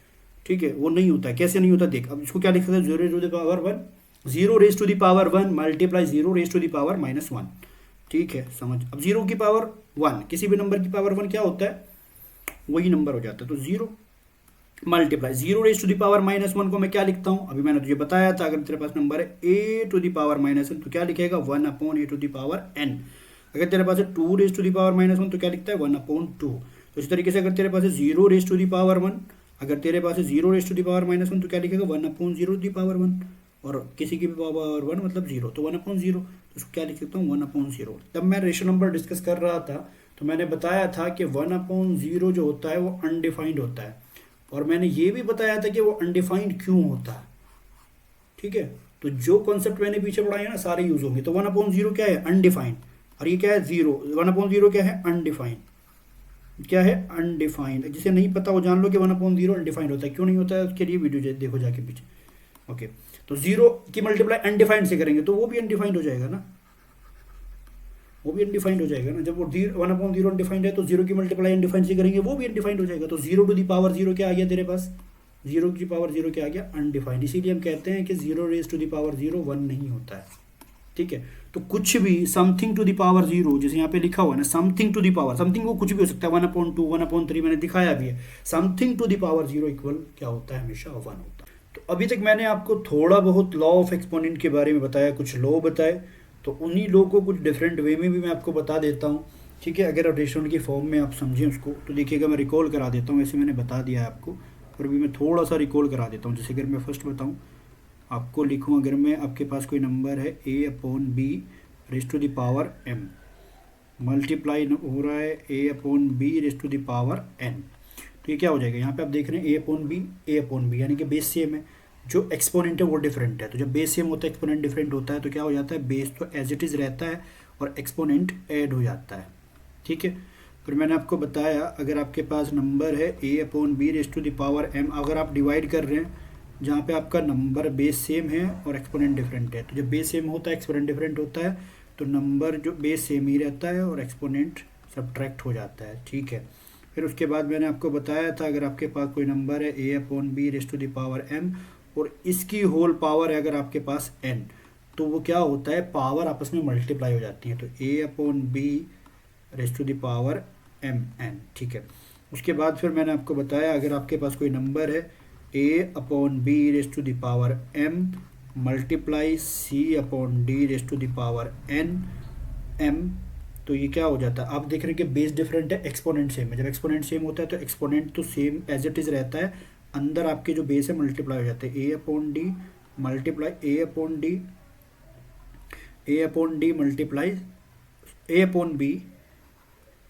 ठीक है, वो नहीं होता है। कैसे नहीं होता, देख, अब इसको क्या लिख सकते हैं, 0 to the power 1, 0 to the power 1 multiply 0 to the power -1, ठीक है, समझ। अब 0 की पावर 1, किसी भी नंबर की पावर 1 क्या होता है, वही नंबर हो जाता है। तो 0 मल्टीप्लाई 0 टू द पावर -1 को मैं क्या लिखता हूँ, अभी मैंने तुझे बताया था, अगर तेरे पास नंबर है a to the power -n, तो क्या लिखेगा, 1 upon a to the power n। अगर तेरे पास है 2 टू द पावर -1, तो क्या लिखता है, 1 अपॉन 2। तो इस तरीके से अगर तेरे पास है 0 टू द पावर 1, अगर तेरे पास है 0 टू द पावर -1, तो क्या लिखेगा, 1 अपॉन 0 टू द पावर 1, और किसी की भी पावर 1 मतलब 0, तो 1 अपॉन 0, तो उसको क्या लिख सकता हूँ, 1 अपॉन 0। तब मैं रेशनल नंबर डिस्कस कर रहा था, तो मैंने बताया था कि 1 अपॉन 0 जो होता है वो अनडिफाइंड होता है, और मैंने ये भी बताया था कि वो अनडिफाइंड क्यों होता है, ठीक है। तो जो कॉन्सेप्ट मैंने पीछे पढ़ाए हैं ना, सारे यूज होंगे। तो 1 अपॉन 0 क्या है, अनडिफाइंड, और ये क्या है, 0, 1 अपॉन 0 क्या है, अनडिफाइंड, क्या है, अनडिफाइंड। जिसे नहीं पता वो जान लो कि 1 अपॉन 0 अनडिफाइंड होता है। क्यों नहीं होता है, उसके लिए वीडियो देखो जाके पीछे, ओके। तो 0 की मल्टीप्लाई अनडिफाइंड से करेंगे तो वो भी अनडिफाइंड हो जाएगा ना, वो भी अनडिफाइंड हो जाएगा ना। जब वो 1 अपॉन 0 अनडिफाइंड है, तो 0 की मल्टीप्लाई अनडिफाइंड से करेंगे, वो भी अनडिफाइंड हो जाएगा। तो 0 टू द पावर 0 क्या आ गया तेरे पास, 0 की पावर 0 क्या आ गया, अनडिफाइंड। इसीलिए हम कहते हैं कि 0 रेज टू द पावर 0 1 नहीं होता है, ठीक है। तो कुछ भी something to the power zero, जैसे यहाँ पे लिखा हुआ है ना something to the power, something वो कुछ भी हो सकता है, 1/2 1/3 मैंने दिखाया भी है। Something to the power zero equal क्या होता है, हमेशा 1 होता है। तो अभी तक मैंने आपको थोड़ा बहुत लॉ ऑफ एक्सपोनेंट के बारे में बताया, कुछ लॉ बताए, तो उन्हीं लॉ को कुछ डिफरेंट वे में भी मैं आपको बता देता हूँ, ठीक है। अगर रेशनल की फॉर्म में आप समझें उसको तो देखिएगा, मैं रिकॉल करा देता हूँ, वैसे मैंने बता दिया है आपको, और अभी मैं थोड़ा सा रिकॉल करा देता हूँ। जैसे अगर मैं फर्स्ट बताऊँ आपको, लिखूँ अगर मैं, आपके पास कोई नंबर है a/b raise to the power m, multiply हो रहा है a/b raise to the power n, तो ये क्या हो जाएगा, यहाँ पे आप देख रहे हैं a/b यानी कि बेस सेम है, जो एक्सपोनेंट है वो डिफरेंट है। तो जब बेस सेम होता है एक्सपोनेंट डिफरेंट होता है, तो क्या हो जाता है, बेस तो एज इट इज़ रहता है और एक्सपोनेंट ऐड हो जाता है, ठीक है। फिर मैंने आपको बताया अगर आपके पास नंबर है a/b raise to the power m, अगर आप डिवाइड कर रहे हैं जहाँ पे आपका नंबर बेस सेम है और एक्सपोनेंट डिफरेंट है, तो जब बेस सेम होता है एक्सपोनेंट डिफरेंट होता है, तो नंबर जो बेस सेम ही रहता है और एक्सपोनेंट सब्ट्रैक्ट हो जाता है, ठीक है। फिर उसके बाद मैंने आपको बताया था अगर आपके पास कोई नंबर है a/b raise to the power m और इसकी होल पावर है अगर आपके पास n, तो वो क्या होता है, पावर आपस में मल्टीप्लाई हो जाती है, तो a/b raise to the power mn, ठीक है। उसके बाद फिर मैंने आपको बताया अगर आपके पास कोई नंबर है a/b raise to the power m multiply c/d raise to the power n m, तो ये क्या हो जाता है, आप देख रहे हैं कि बेस डिफरेंट है, एक्सपोनेंट सेम है। जब एक्सपोनेंट सेम होता है तो एक्सपोनेंट तो सेम एज इट इज़ रहता है, अंदर आपके जो बेस है मल्टीप्लाई हो जाते हैं, a/d multiply a/d multiply a/b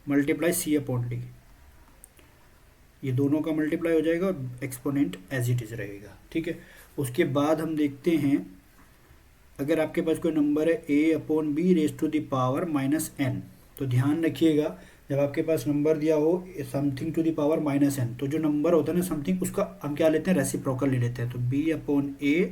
multiply c/d, ये दोनों का मल्टीप्लाई हो जाएगा और एक्सपोनेंट एज इट इज़ रहेगा, ठीक है। उसके बाद हम देखते हैं अगर आपके पास कोई नंबर है a/b raise to the power -n, तो ध्यान रखिएगा जब आपके पास नंबर दिया हो something to the power -n, तो जो नंबर होता है ना समथिंग, उसका हम क्या लेते हैं, रेसिप्रोकल ले लेते हैं, तो b/a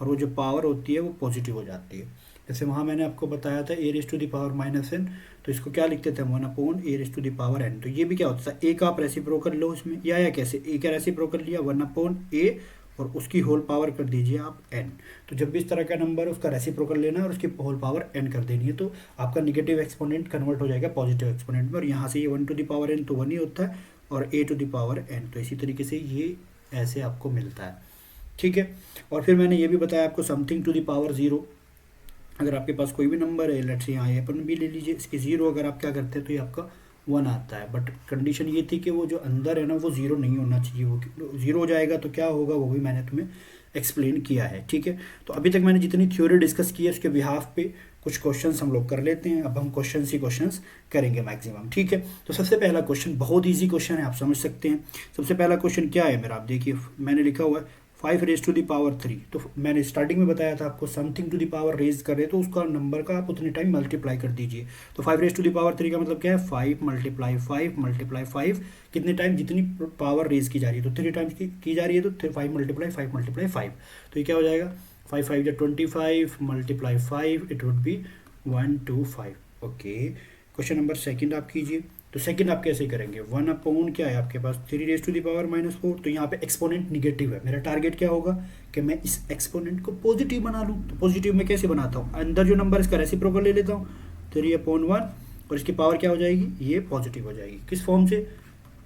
और वो जो पावर होती है वो पॉजिटिव हो जाती है। जैसे वहाँ मैंने आपको बताया था a raise to the power -n, तो इसको क्या लिखते थे, 1/a raise to the power n, तो ये भी क्या होता है, a का आप रेसिप्रोकल लो इसमें, या कैसे, a का रेसिप्रोकल लिया 1/a और उसकी होल पावर कर दीजिए आप n, तो जब भी इस तरह का नंबर है उसका रेसिप्रोकल लेना है और उसकी होल पावर n कर देनी है, तो आपका निगेटिव एक्सपोनेंट कन्वर्ट हो जाएगा पॉजिटिव एक्सपोनेंट में, और यहाँ से ये 1 टू द पावर n तो 1 ही होता है और a to the power n, तो इसी तरीके से ये ऐसे आपको मिलता है, ठीक है। और फिर मैंने ये भी बताया आपको something to the power zero, अगर आपके पास कोई भी नंबर है, लेट्स से यहाँ a/b ले लीजिए, इसकी जीरो अगर आप क्या करते हैं तो ये आपका 1 आता है, बट कंडीशन ये थी कि वो जो अंदर है ना वो ज़ीरो नहीं होना चाहिए, वो ज़ीरो हो जाएगा तो क्या होगा वो भी मैंने तुम्हें एक्सप्लेन किया है, ठीक है। तो अभी तक मैंने जितनी थ्योरी डिस्कस की है उसके बिहाफ पे कुछ क्वेश्चंस हम लोग कर लेते हैं। अब हम क्वेश्चंस ही क्वेश्चंस करेंगे मैक्सिमम, ठीक है। तो सबसे पहला क्वेश्चन बहुत ईजी क्वेश्चन है, आप समझ सकते हैं। सबसे पहला क्वेश्चन क्या है मेरा, आप देखिए मैंने लिखा हुआ है 5 रेज टू द पावर 3, तो मैंने स्टार्टिंग में बताया था आपको something to the power raise कर रहे तो उसका नंबर का आप उतने टाइम मल्टीप्लाई कर दीजिए। तो 5 रेज टू द पावर 3 का मतलब क्या है, 5 मल्टीप्लाई 5 मल्टीप्लाई 5, कितने टाइम, जितनी पावर रेज की जा रही है, तो 3 टाइम्स की जा रही है, तो 5 मल्टीप्लाई 5 मल्टीप्लाई 5, तो ये क्या हो जाएगा 5 5 या 25 multiply 5, it would B 125। Okay, question number second आप कीजिए। तो सेकंड आप कैसे करेंगे, 1/, क्या है आपके पास 3 रेज टू द पावर -4, तो यहाँ पे एक्सपोनेंट निगेटिव है, मेरा टारगेट क्या होगा कि मैं इस एक्सपोनेंट को पॉजिटिव बना लूँ। तो पॉजिटिव में कैसे बनाता हूँ, अंदर जो नंबर इसका रेसिप्रोकल ले लेता हूँ 3/1 और इसकी पावर क्या हो जाएगी, ये पॉजिटिव हो जाएगी, किस फॉर्म से,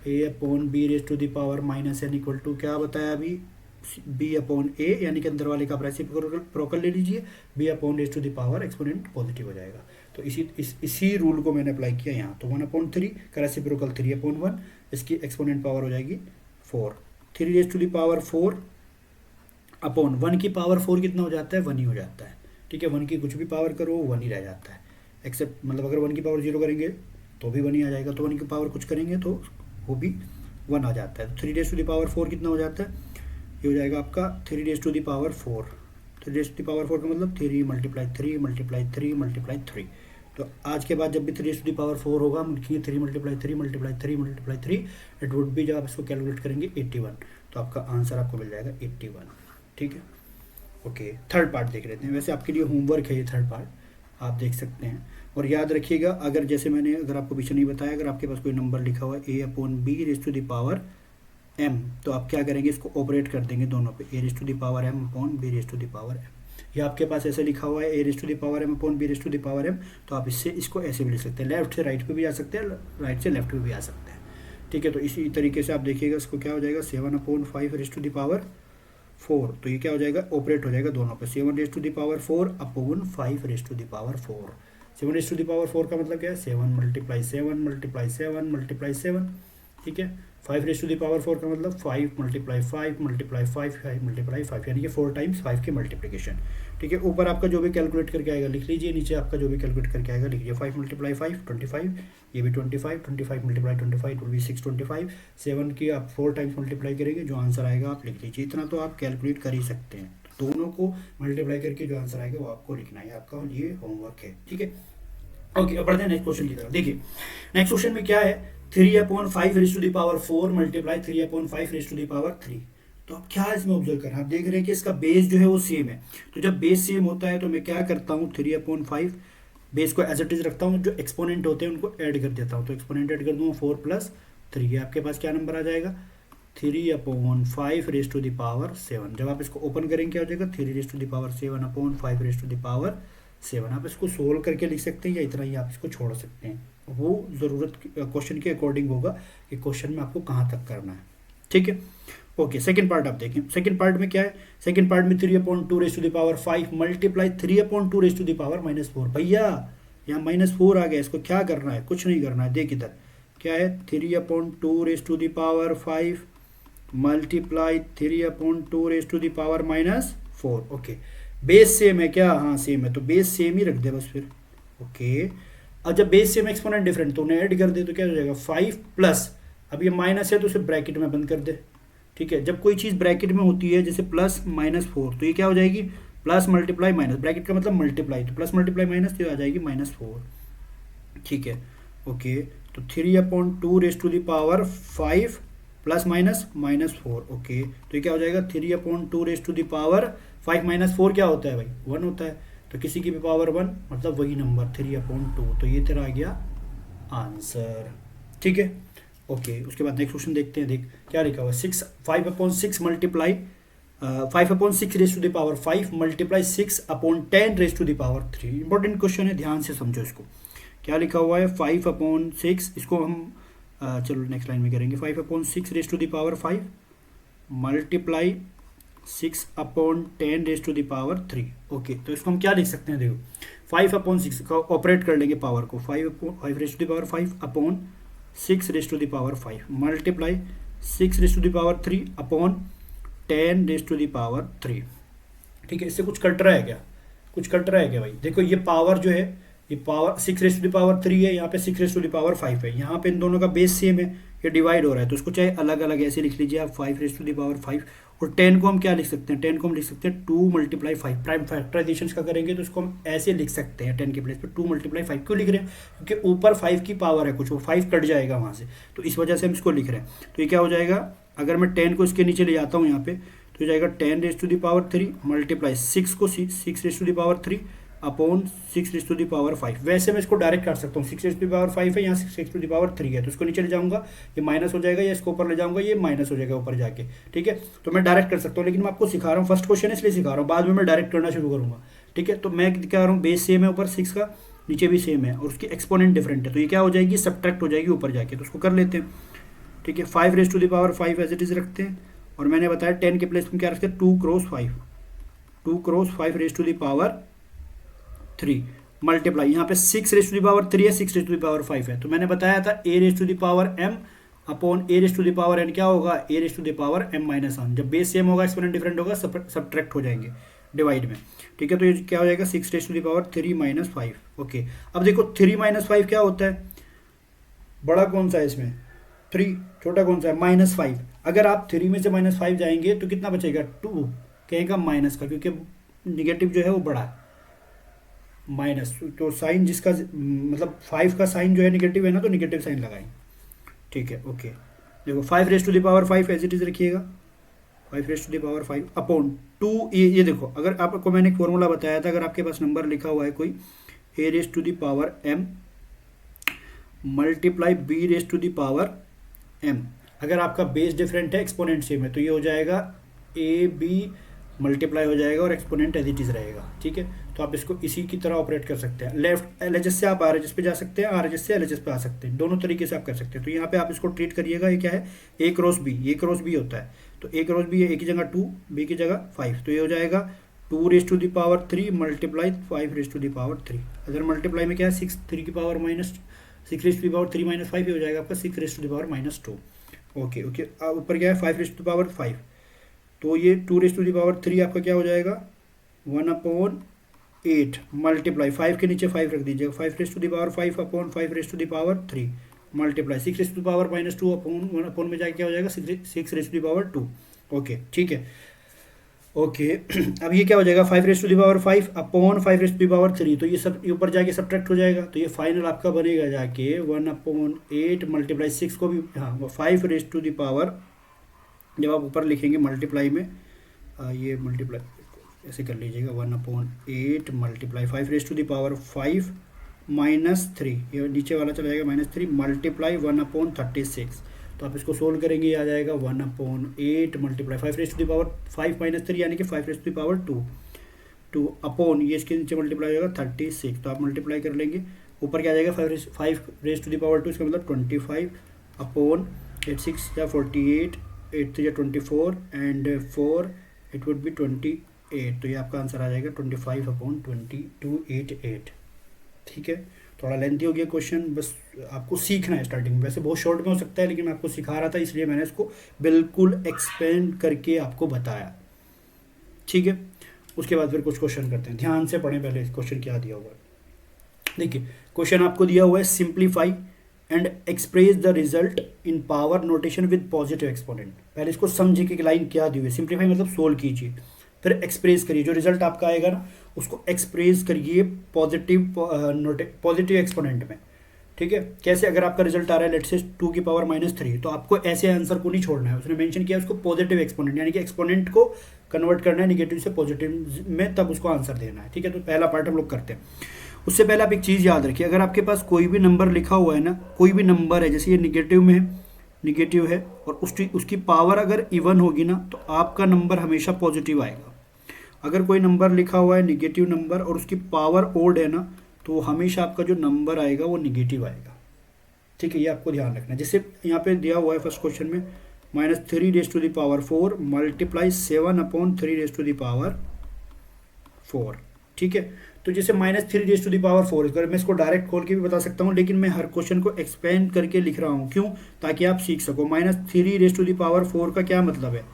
a/b raise to the power -n equal to क्या बताया अभी, b/a, यानी कि अंदर वाले का आप रेसिप्रोकल ले लीजिए, b/ raise to the power exponent positive हो जाएगा। तो इसी रूल को मैंने अप्लाई किया यहाँ, तो 1/3 का रेसिप्रोकल 3/1, इसकी एक्सपोनेंट पावर हो जाएगी 4, 3 raise to the power 4 upon 1 की पावर 4 कितना हो जाता है, 1 ही हो जाता है, ठीक है। 1 की कुछ भी पावर करो 1 ही रह जाता है, एक्सेप्ट मतलब अगर 1 की पावर 0 करेंगे तो भी 1 ही आ जाएगा, तो 1 की पावर कुछ करेंगे तो वो भी 1 आ जाता है। तो 3 रेज टू द पावर 4 कितना हो जाता है, ये हो जाएगा आपका 3 raise to the power 4, 3 raise to the power 4 का मतलब 3 मल्टीप्लाई 3 मल्टीप्लाई 3 मल्टीप्लाई 3, तो आज के बाद जब भी 3 रेज टू द पावर 4 होगा हम लिखेंगे 3 multiply 3 multiply 3 multiply 3, it would B, जब आप इसको कैलकुलेट करेंगे 81, तो आपका आंसर आपको मिल जाएगा 81, ठीक है। ओके, थर्ड पार्ट देख लेते हैं, वैसे आपके लिए होमवर्क है ये थर्ड पार्ट, आप देख सकते हैं। और याद रखिएगा अगर जैसे मैंने अगर आपको पीछे नहीं बताया, अगर आपके पास कोई नंबर लिखा हुआ है a/b raise to the power m, तो आप क्या करेंगे, इसको ऑपरेट कर देंगे दोनों पे, a raise to the power m upon b raise to the power m, ये आपके पास ऐसे लिखा हुआ है A raise to the power M upon B raise to the power M, तो आप इससे इसको ऐसे भी लिख सकते हैं, लेफ्ट से राइट पे भी आ सकते हैं, राइट से लेफ्ट पे भी आ सकते हैं। ठीक है, तो इसी तरीके से आप देखिएगा इसको क्या हो जाएगा 7/5 रेस टू द पावर 4, तो ये क्या हो जाएगा ऑपरेट हो जाएगा दोनों पे, 7 raise to the power 4 upon 5 raise to the power 4। 7 raise to the power 4 का मतलब क्या है 7 × 7 × 7 × 7, ठीक है। 5 रेस टू द पावर 4 का मतलब 5 × 5 × 5 × 5 यानी कि 4 टाइम्स 5 की मल्टीप्लिकेशन। ठीक है, ऊपर आपका जो भी कैलकुलेट करके आएगा लिख लीजिए, नीचे आपका जो भी कैलकुलेट करके आएगा लिख लीजिए। 5 × 5 25, ये भी 25, 25 × 25 will be 625, 7 की आप 4 टाइम्स मल्टीप्लाई करेंगे, जो आंसर आएगा आप लिख लीजिए। इतना तो आप कैलकुलेट कर ही सकते हैं, तो दोनों को मल्टीप्लाई करके जो आंसर आएगा वो आपको लिखना है, आपका ये होमवर्क है। ठीक है, ओके, अब बढ़ते हैं नेक्स्ट क्वेश्चन की तरफ। देखिए नेक्स्ट क्वेश्चन में क्या है 3/5 raise to the power 4 multiply 3/5 raise to the power 3। तो अब क्या इसमें ऑब्जर्व करना है, आप देख रहे हैं कि इसका बेस जो है वो सेम है, तो जब बेस सेम होता है तो मैं क्या करता हूँ 3/5 बेस को एज इट इज रखता हूँ, जो एक्सपोनेंट होते हैं उनको ऐड कर देता हूँ, तो एक्सपोनेंट ऐड कर दूँगा 4 + 3, ये आपके पास क्या नंबर आ जाएगा 3/5 रेस टू द पावर 7। जब आप इसको ओपन करेंगे क्या हो जाएगा 3 raise to the power 7/5 raise to the power 7। आप इसको सोल्व करके लिख सकते हैं या इतना ही आप इसको छोड़ सकते हैं, वो ज़रूरत क्वेश्चन के अकॉर्डिंग होगा कि क्वेश्चन में आपको कहाँ तक करना है। ठीक है, ओके। सेकंड पार्ट आप देखें, सेकंड पार्ट में क्या है, सेकंड पार्ट में 3/2 raise to the power 5 multiply 3/2 raise to the power -4। भैया यहाँ -4 आ गया, इसको क्या करना है, कुछ नहीं करना है, देख इधर क्या है 3/2 raise to the power 5 multiply 3/2 raise to the power -4। Okay, base same है क्या, हाँ सेम है, तो बेस सेम ही रख दे बस फिर। ओके, अब जब बेस सेम एक्सपोनेंट डिफरेंट तो उन्हें ऐड कर दे तो क्या हो जाएगा 5 प्लस, अब ये माइनस है तो उसे ब्रैकेट में बंद कर दे। ठीक है, जब कोई चीज़ ब्रैकेट में होती है जैसे +-4 तो ये क्या हो जाएगी प्लस मल्टीप्लाई माइनस, ब्रैकेट का मतलब मल्टीप्लाई, तो प्लस मल्टीप्लाई माइनस तो आ जाएगी -4। ठीक है, ओके, तो 3/2 raise to the power 5 plus minus -4। Okay, तो ये क्या हो जाएगा 3/2 रेस टू द पावर 5 -4 क्या होता है भाई 1 होता है, तो किसी की भी पावर 1 मतलब वही नंबर 3/2, तो ये तेरा आ गया आंसर। ठीक है, ओके। उसके बाद नेक्स्ट क्वेश्चन देखते हैं, देख क्या लिखा हुआ है 5/6 multiply 5/6 raise to the power 5 multiply 6/10 raise to the power 3। Important question है, ध्यान से समझो इसको। क्या लिखा हुआ है 5/6, इसको हम चलो नेक्स्ट लाइन में करेंगे 5/6 raise to the power 5 multiply 6/10 raise to the power 3। Okay, तो इसको हम क्या लिख सकते हैं, देखो 5/6 का ऑपरेट कर लेंगे पावर को, 5 raise to the power 5 upon 6 raise to the power 5 multiply 6 raise to the power 3 upon 10 raise to the power 3। ठीक है, इससे कुछ कट रहा है क्या, कुछ कट रहा है क्या भाई, देखो ये पावर जो है ये power 6 raise to the power 3 है, यहाँ पे 6 रेस टू द पावर 5 है, यहाँ पे इन दोनों का बेस सेम है, ये डिवाइड हो रहा है, तो उसको चाहे अलग अलग ऐसे लिख लीजिए आप 5 रेस टू द पावर 5, और 10 को हम क्या लिख सकते हैं, 10 को हम लिख सकते हैं 2 × 5, प्राइम फैक्टराइजेशन का करेंगे तो इसको हम ऐसे लिख सकते हैं 10 के प्लेस पे 2 × 5। क्यों लिख रहे हैं, क्योंकि ऊपर 5 की पावर है कुछ, वो 5 कट जाएगा वहाँ से, तो इस वजह से हम इसको लिख रहे हैं। तो ये क्या हो जाएगा, अगर मैं 10 को इसके नीचे ले जाता हूँ यहाँ पे, तो ये जाएगा 10 raise to the power 3 multiply 6 को 6 raise to the power 3 upon 6 raise to the power 5। वैसे मैं इसको डायरेक्ट कर सकता हूँ, 6 रेस टू द पावर 5 है, यहाँ 6 रेस टू द पावर 3 है, तो इसको नीचे ले जाऊंगा ये माइनस हो जाएगा, या इसको ऊपर ले जाऊंगा ये माइनस हो जाएगा ऊपर जाके। ठीक है, तो मैं डायरेक्ट कर सकता हूँ, लेकिन मैं आपको सिखा रहा हूँ, फर्स्ट क्वेश्चन है इसलिए सिखा रहा हूँ, बाद में मैं डायरेक्ट करना शुरू करूँगा। ठीक है, तो मैं क्या कर रहा हूँ, बेस सेम है ऊपर 6 का, नीचे भी सेम है, और उसकी एक्सपोनेंट डिफरेंट है, तो ये क्या हो जाएगी सब्ट्रैक्ट हो जाएगी ऊपर जाके, तो उसको कर लेते हैं। ठीक है, 5 raise to the power 5 as it is रखते हैं, और मैंने बताया 10 के प्लेस में क्या रखते हैं 2 × 5 raise to the power 3 multiply यहाँ पे 6 रेस टू द पावर 3 है, 6 रेस टू द पावर 5 है, तो मैंने बताया था a raise to the power m upon a raise to the power n क्या होगा a raise to the power m - 1। जब बेस सेम होगा एक्सपोनेंट डिफरेंट होगा, सब्ट्रैक्ट हो जाएंगे डिवाइड में। ठीक है, तो ये क्या हो जाएगा 6 raise to the power 3 - 5। Okay, अब देखो 3 - 5 क्या होता है, बड़ा कौन सा है इसमें 3, छोटा कौन सा है -5। अगर आप 3 में से -5 जाएंगे तो कितना बचेगा 2, कहेगा माइनस का, क्योंकि निगेटिव जो है वो बड़ा है माइनस, तो साइन जिसका मतलब 5 का साइन जो है निगेटिव है ना, तो निगेटिव साइन लगाएं। ठीक है, ओके, देखो 5 raise to the power 5 as it is रखिएगा, 5 raise to the power 5 upon 2, ये देखो अगर आपको मैंने एक फॉर्मूला बताया था, अगर आपके पास नंबर लिखा हुआ है कोई a raise to the power m multiply b raise to the power m, अगर आपका बेस डिफरेंट है एक्सपोनेंट सेम है, तो ये हो जाएगा a b मल्टीप्लाई हो जाएगा और एक्सपोनेंट एज इट इज़ रहेगा, ठीक है। तो आप इसको इसी की तरह ऑपरेट कर सकते हैं। लेफ्ट एलएचएस से आप आरएचएस पे जा सकते हैं, आरएचएस से एलएचएस पे आ सकते हैं, दोनों तरीके से आप कर सकते हैं। तो यहाँ पे आप इसको ट्रीट करिएगा, ये क्या है, ए क्रॉस बी, ये क्रॉस बी होता है, तो ए क्रॉस बी है, ए की जगह 2, बी की जगह 5, तो ये हो जाएगा 2 raise to the power 3 multiply 5 raise to the power 3। अगर मल्टीप्लाई में क्या है, 6 3 की power minus 6 raise to the power 3 minus 5 हो जाएगा आपका 6 raise to the power minus 2। Okay okay, ऊपर क्या है 5 रेज टू द पावर 5, तो ये 2 रेज टू द पावर 3 आपका क्या हो जाएगा 1/8 मल्टीप्लाई 5 के नीचे 5 रख दीजिएगा, 5 raise to the power 5 upon 5 raise to the power 3 multiply 6 raise to the power minus 2 upon 1 upon में जाके क्या हो जाएगा 6 raise to the power 2। Okay ठीक है, ओके अब ये क्या हो जाएगा 5 raise to the power 5 upon 5 raise to the power 3, तो ये सब ऊपर जाके सब्ट्रैक्ट हो जाएगा, तो ये फाइनल आपका बनेगा जाके 1/8 मल्टीप्लाई 6 को भी, हाँ 5 रेज टू द पावर, जब आप ऊपर लिखेंगे मल्टीप्लाई में ये मल्टीप्लाई ऐसे कर लीजिएगा 1/8 multiply 5 raise to the power 5 minus 3, ये नीचे वाला चला जाएगा माइनस 3 मल्टीप्लाई 1/36। तो आप इसको सोल्व करेंगे, ये आ जाएगा 1/8 multiply 5 raise to the power 5 minus 3 यानी कि 5 raise to the power 2 upon ये इसके नीचे मल्टीप्लाई होगा 36, तो आप मल्टीप्लाई कर लेंगे, ऊपर क्या आ जाएगा 5 रेज टू द पावर 2, इसका मतलब 25 अपॉन 8 6 या 48, 8 3 या 24 एंड 4 इट वुड बी 28, तो ये आपका आंसर आ जाएगा 25/2288। ठीक है, थोड़ा लेंथी हो गया क्वेश्चन, बस आपको सीखना है स्टार्टिंग में, वैसे बहुत शॉर्ट में हो सकता है लेकिन मैं आपको सिखा रहा था इसलिए मैंने इसको बिल्कुल एक्सपेंड करके आपको बताया। ठीक है, उसके बाद फिर कुछ क्वेश्चन करते हैं, ध्यान से पढ़ें पहले क्वेश्चन क्या दिया हुआ है। देखिए क्वेश्चन आपको दिया हुआ है simplify and express the result in power notation with positive exponent. पहले इसको समझिए कि लाइन क्या दी हुई है, सिंप्लीफाई मतलब सोल्व कीजिए, फिर एक्सप्रेस करिए, जो रिजल्ट आपका आएगा ना उसको एक्सप्रेस करिए पॉजिटिव एक्सपोनेंट में। ठीक है, कैसे, अगर आपका रिजल्ट आ रहा है लेट्स से 2 की पावर -3, तो आपको ऐसे आंसर को नहीं छोड़ना है, उसने मेंशन किया उसको पॉजिटिव एक्सपोनेंट यानी कि एक्सपोनेंट को कन्वर्ट करना है निगेटिव से पॉजिटिव में, तब उसको आंसर देना है। ठीक है, तो पहला पार्ट हम लोग करते हैं। उससे पहले आप एक चीज़ याद रखिए, अगर आपके पास कोई भी नंबर लिखा हुआ है ना, कोई भी नंबर है, जैसे ये निगेटिव में है, निगेटिव है और उसकी पावर अगर इवन होगी ना तो आपका नंबर हमेशा पॉजिटिव आएगा। अगर कोई नंबर लिखा हुआ है निगेटिव नंबर और उसकी पावर ओड है ना, तो हमेशा आपका जो नंबर आएगा वो निगेटिव आएगा। ठीक है, ये आपको ध्यान रखना है। जैसे यहाँ पे दिया हुआ है फर्स्ट क्वेश्चन में -3 raise to the power 4 multiply 7/3 raise to the power 4। ठीक है, तो जैसे -3 रेज टू द पावर 4, अगर मैं इसको डायरेक्ट खोल के भी बता सकता हूँ, लेकिन मैं हर क्वेश्चन को एक्सपेंड करके लिख रहा हूँ, क्यों, ताकि आप सीख सको। -3 रेज टू द पावर 4 का क्या मतलब है,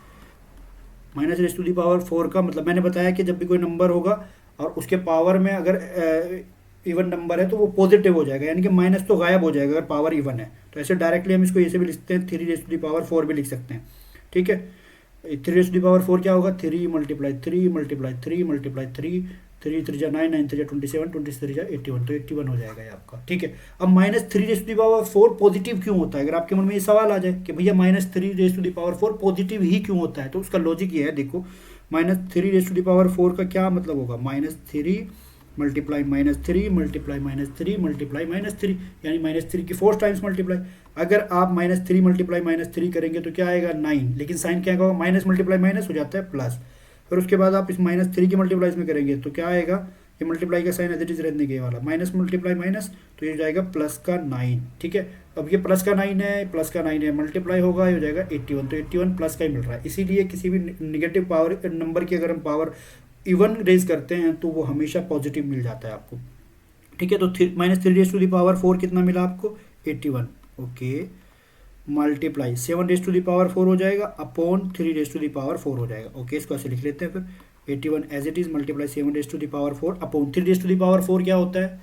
minus raise to the power 4 का मतलब मैंने बताया कि जब भी कोई नंबर होगा और उसके पावर में अगर इवन नंबर है तो वो पॉजिटिव हो जाएगा, यानी कि माइनस तो गायब हो जाएगा अगर पावर इवन है। तो ऐसे डायरेक्टली हम इसको ऐसे भी लिखते हैं, 3 रेज टू दी पावर 4 भी लिख सकते हैं। ठीक है, 3 रेज टू दी पावर 4 क्या होगा, 3 मल्टीप्लाई 3 मल्टीप्लाई 3 मल्टीप्लाई 3, 3 3 9 9 3 27 23 3 81, तो 81 हो जाएगा ये आपका। ठीक है, अब -3 raise to the power 4 positive क्यों होता है, अगर आपके मन में ये सवाल आ जाए कि भैया -3 raise to the power 4 positive ही क्यों होता है, तो उसका लॉजिक ये है, देखो -3 रेज टू दी पावर 4 का क्या मतलब होगा, -3 मल्टीप्लाई -3 मल्टीप्लाई -3 मल्टीप्लाई -3, यानी -3 की 4 टाइम्स मल्टीप्लाई। अगर आप -3 मल्टीप्लाई -3 करेंगे तो क्या आएगा 9, लेकिन साइन क्या होगा, माइनस मल्टीप्लाई माइनस हो जाता है प्लस, फिर उसके बाद आप इस -3 की मल्टीप्लाई में करेंगे तो क्या आएगा, ये मल्टीप्लाई का साइन एज इट इज रहने के वाला, माइनस मल्टीप्लाई माइनस, तो ये हो जाएगा +9। ठीक है, अब ये +9 है, +9 है, मल्टीप्लाई होगा, ये हो जाएगा 81, तो 81 प्लस का ही मिल रहा है। इसीलिए किसी भी निगेटिव पावर नंबर की अगर हम पावर इवन रेज करते हैं तो वो हमेशा पॉजिटिव मिल जाता है आपको। ठीक है, तो -3 रेज टू द पावर 4 कितना मिला आपको, 81। Okay, multiply 7 raise to the power 4 हो जाएगा upon 3 raise to the power 4 हो जाएगा। ओके, इसको ऐसे लिख लेते हैं फिर 81 as it is multiply 7 raise to the power 4 upon 3 raise to the power 4 क्या होता है,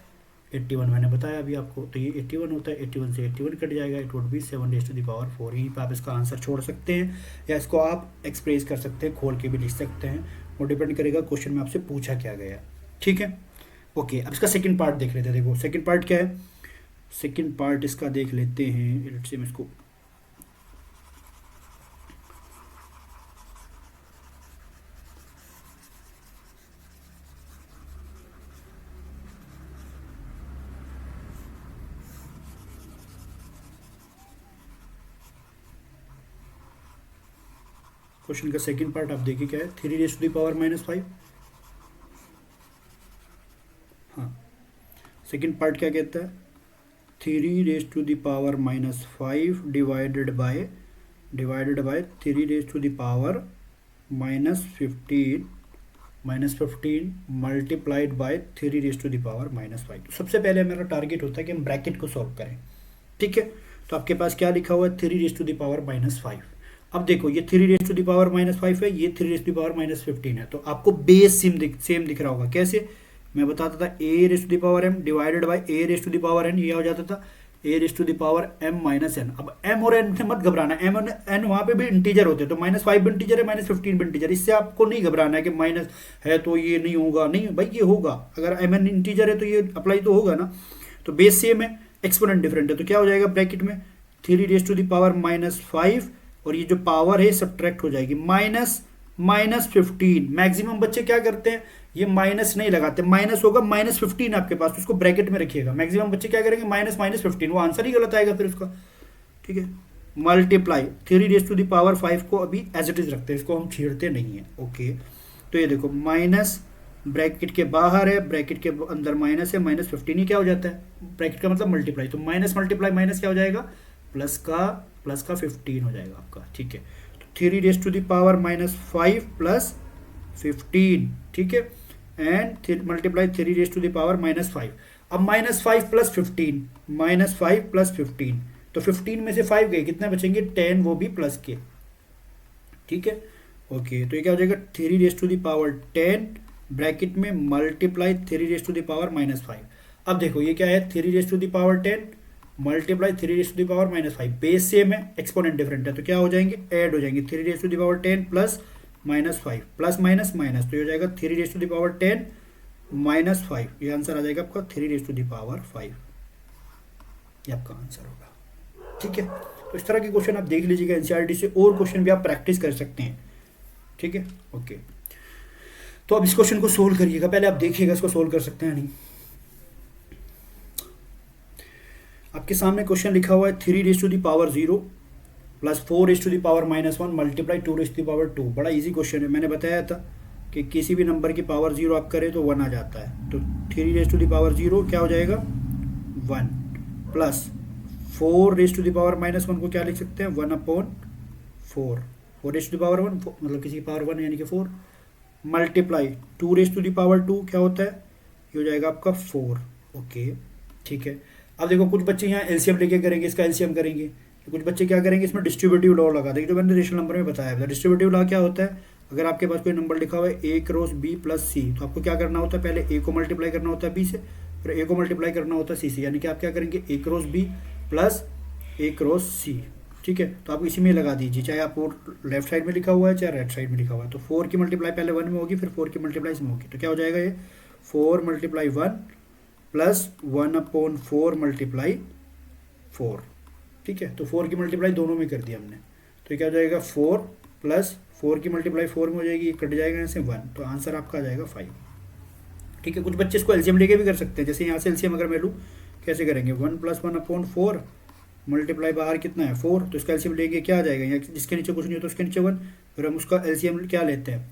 81 मैंने बताया अभी आपको, तो ये 81 होता है, 81 से 81 कट जाएगा, it would be 7 raise to the power 4। यहीं पर आप इसका आंसर छोड़ सकते हैं या इसको आप एक्सप्रेस कर सकते हैं, खोल के भी लिख सकते हैं, वो डिपेंड करेगा क्वेश्चन में आपसे पूछा क्या गया। ठीक है, ओके, अब इसका सेकंड पार्ट देख लेते हैं। देखो सेकंड पार्ट क्या है, सेकंड पार्ट इसका देख लेते हैं, लेट्स से मैं इसको क्वेश्चन का सेकंड पार्ट आप देखिए क्या है, 3 रेज टू द पावर -5। हाँ, सेकंड पार्ट क्या कहता है, 3 raise to the power -5 divided by 3 raise to the power -15 multiplied by 3 raise to the power -5। तो सबसे पहले मेरा टारगेट होता है कि हम ब्रैकेट को सॉल्व करें, ठीक है। तो आपके पास क्या लिखा हुआ है, 3 रेज टू द पावर -5। अब देखो ये 3 रेज टू द पावर -5 है, ये 3 रेज टू द पावर -15 है, तो आपको बेस सेम दिख रहा होगा। कैसे, मैं बताता था a raise to the power m divided by a raise to the power n, ये हो जाता था a raise to the power m minus n। अब m और n से मत घबराना, m और n वहाँ पे भी इंटीजर होते हैं, तो -5 भी इंटीजर है, -15 भी इंटीजर, इससे आपको नहीं घबराना है कि माइनस है तो ये नहीं होगा, नहीं भाई ये होगा। अगर m n इंटीजर है तो ये अप्लाई तो होगा ना। तो बेस सेम है, एक्सपोनेंट डिफरेंट है, तो क्या हो जाएगा ब्रैकेट में 3 रेज टू द पावर -5 और ये जो पावर है सब्ट्रैक्ट हो जाएगी -15। मैक्सिमम बच्चे क्या करते हैं, ये माइनस नहीं लगाते, माइनस होगा -15 आपके पास, तो उसको ब्रैकेट में रखिएगा। मैक्सिमम बच्चे क्या करेंगे, -15, वो आंसर ही गलत आएगा फिर उसका, ठीक है। Multiply 3 raise to the power 5 को अभी एज इट इज रखते हैं, इसको हम छेड़ते नहीं है, ओके। तो ये देखो माइनस ब्रैकेट के बाहर है, ब्रैकेट के अंदर माइनस है, -15 ही क्या हो जाता है, ब्रैकेट का मतलब मल्टीप्लाई, तो माइनस मल्टीप्लाई माइनस क्या हो जाएगा, प्लस का 15 हो जाएगा आपका, ठीक है। तो 3 raise to the power -5 plus 15, ठीक है, and multiply 3 raise to the power -5। अब -5 प्लस 15, -5 प्लस 15, तो 15 में से 5 गए, कितने बचेंगे 10, वो भी प्लस के, ठीक है, ओके। तो ये क्या हो जाएगा 3 raise to the power 10 bracket में multiply 3 raise to the power -5। अब देखो ये क्या है, 3 raise to the power 10 multiply 3 raise to the power -5, base same है, एक्सपोनेंट डिफरेंट है, तो क्या हो जाएंगे, ऐड हो जाएंगे। 3 raise to the power 10 plus -5 plus minus minus, तो ये हो जाएगा 3 रेज टू द पावर 10 -5, ये आंसर आ जाएगा आपका 3 रेज टू द पावर 5, ये आपका आंसर होगा, ठीक है। तो इस तरह के क्वेश्चन आप देख लीजिएगा एनसीईआरटी से, और क्वेश्चन भी आप प्रैक्टिस कर सकते हैं, ठीक है, ओके। तो अब इस क्वेश्चन को सोल्व करिएगा, पहले आप देखिएगा इसको सोल्व कर सकते हैं नहीं। आपके सामने क्वेश्चन लिखा हुआ है 3 raise to the power 0 plus 4 raise to the power -1 multiply 2 raise to the power 2। बड़ा इजी क्वेश्चन है, मैंने बताया था कि किसी भी नंबर की पावर 0 आप करें तो 1 आ जाता है। तो 3 रेज टू द पावर 0 क्या हो जाएगा 1 plus 4 raise to the power -1 को क्या लिख सकते हैं 1/4, 4 रेज टू द पावर 1 मतलब किसी की पावर 1 यानी कि 4, multiply 2 raise to the power 2 क्या होता है, ये हो जाएगा आपका 4, ओके, ठीक है। अब देखो कुछ बच्चे यहाँ एलसीएम लेके करेंगे, इसका एलसीएम करेंगे, कुछ बच्चे क्या करेंगे इसमें डिस्ट्रीब्यूटिव लॉ लगा देंगे, जो मैंने रेशनल नंबर में बताया था। डिस्ट्रीब्यूटिव लॉ क्या होता है, अगर आपके पास कोई नंबर लिखा हुआ है a cross b plus c, तो आपको क्या करना होता है, पहले a को मल्टीप्लाई करना होता है b से, फिर a को मल्टीप्लाई करना होता है c से, यानी कि आप क्या करेंगे a cross b plus a cross c, ठीक है। तो आप इसी में लगा दीजिए, चाहे आप लेफ्ट साइड में लिखा हुआ है चाहे राइट साइड में लिखा हुआ है। तो 4 की मल्टीप्लाई पहले 1 में होगी, फिर 4 की मल्टीप्लाई इसमें होगी, तो क्या हो जाएगा ये 4 मल्टीप्लाई 1 प्लस 1/4 मल्टीप्लाई 4, ठीक है। तो 4 की मल्टीप्लाई दोनों में कर दिया हमने, तो ये क्या हो जाएगा 4 प्लस 4 की मल्टीप्लाई 4 में हो जाएगी, कट जाएगा यहाँ से 1, तो आंसर आपका आ जाएगा 5, ठीक है। कुछ बच्चे इसको एलसीएम लेके भी कर सकते हैं, जैसे यहाँ से एलसीएम अगर मैं लूँ कैसे करेंगे 1 प्लस 1/4 मल्टीप्लाई बाहर कितना है 4, तो इसका एलसीएम लेंगे क्या आ जाएगा, यहाँ जिसके नीचे कुछ नहीं होता उसके नीचे 1, फिर हम उसका एलसीएम क्या लेते हैं,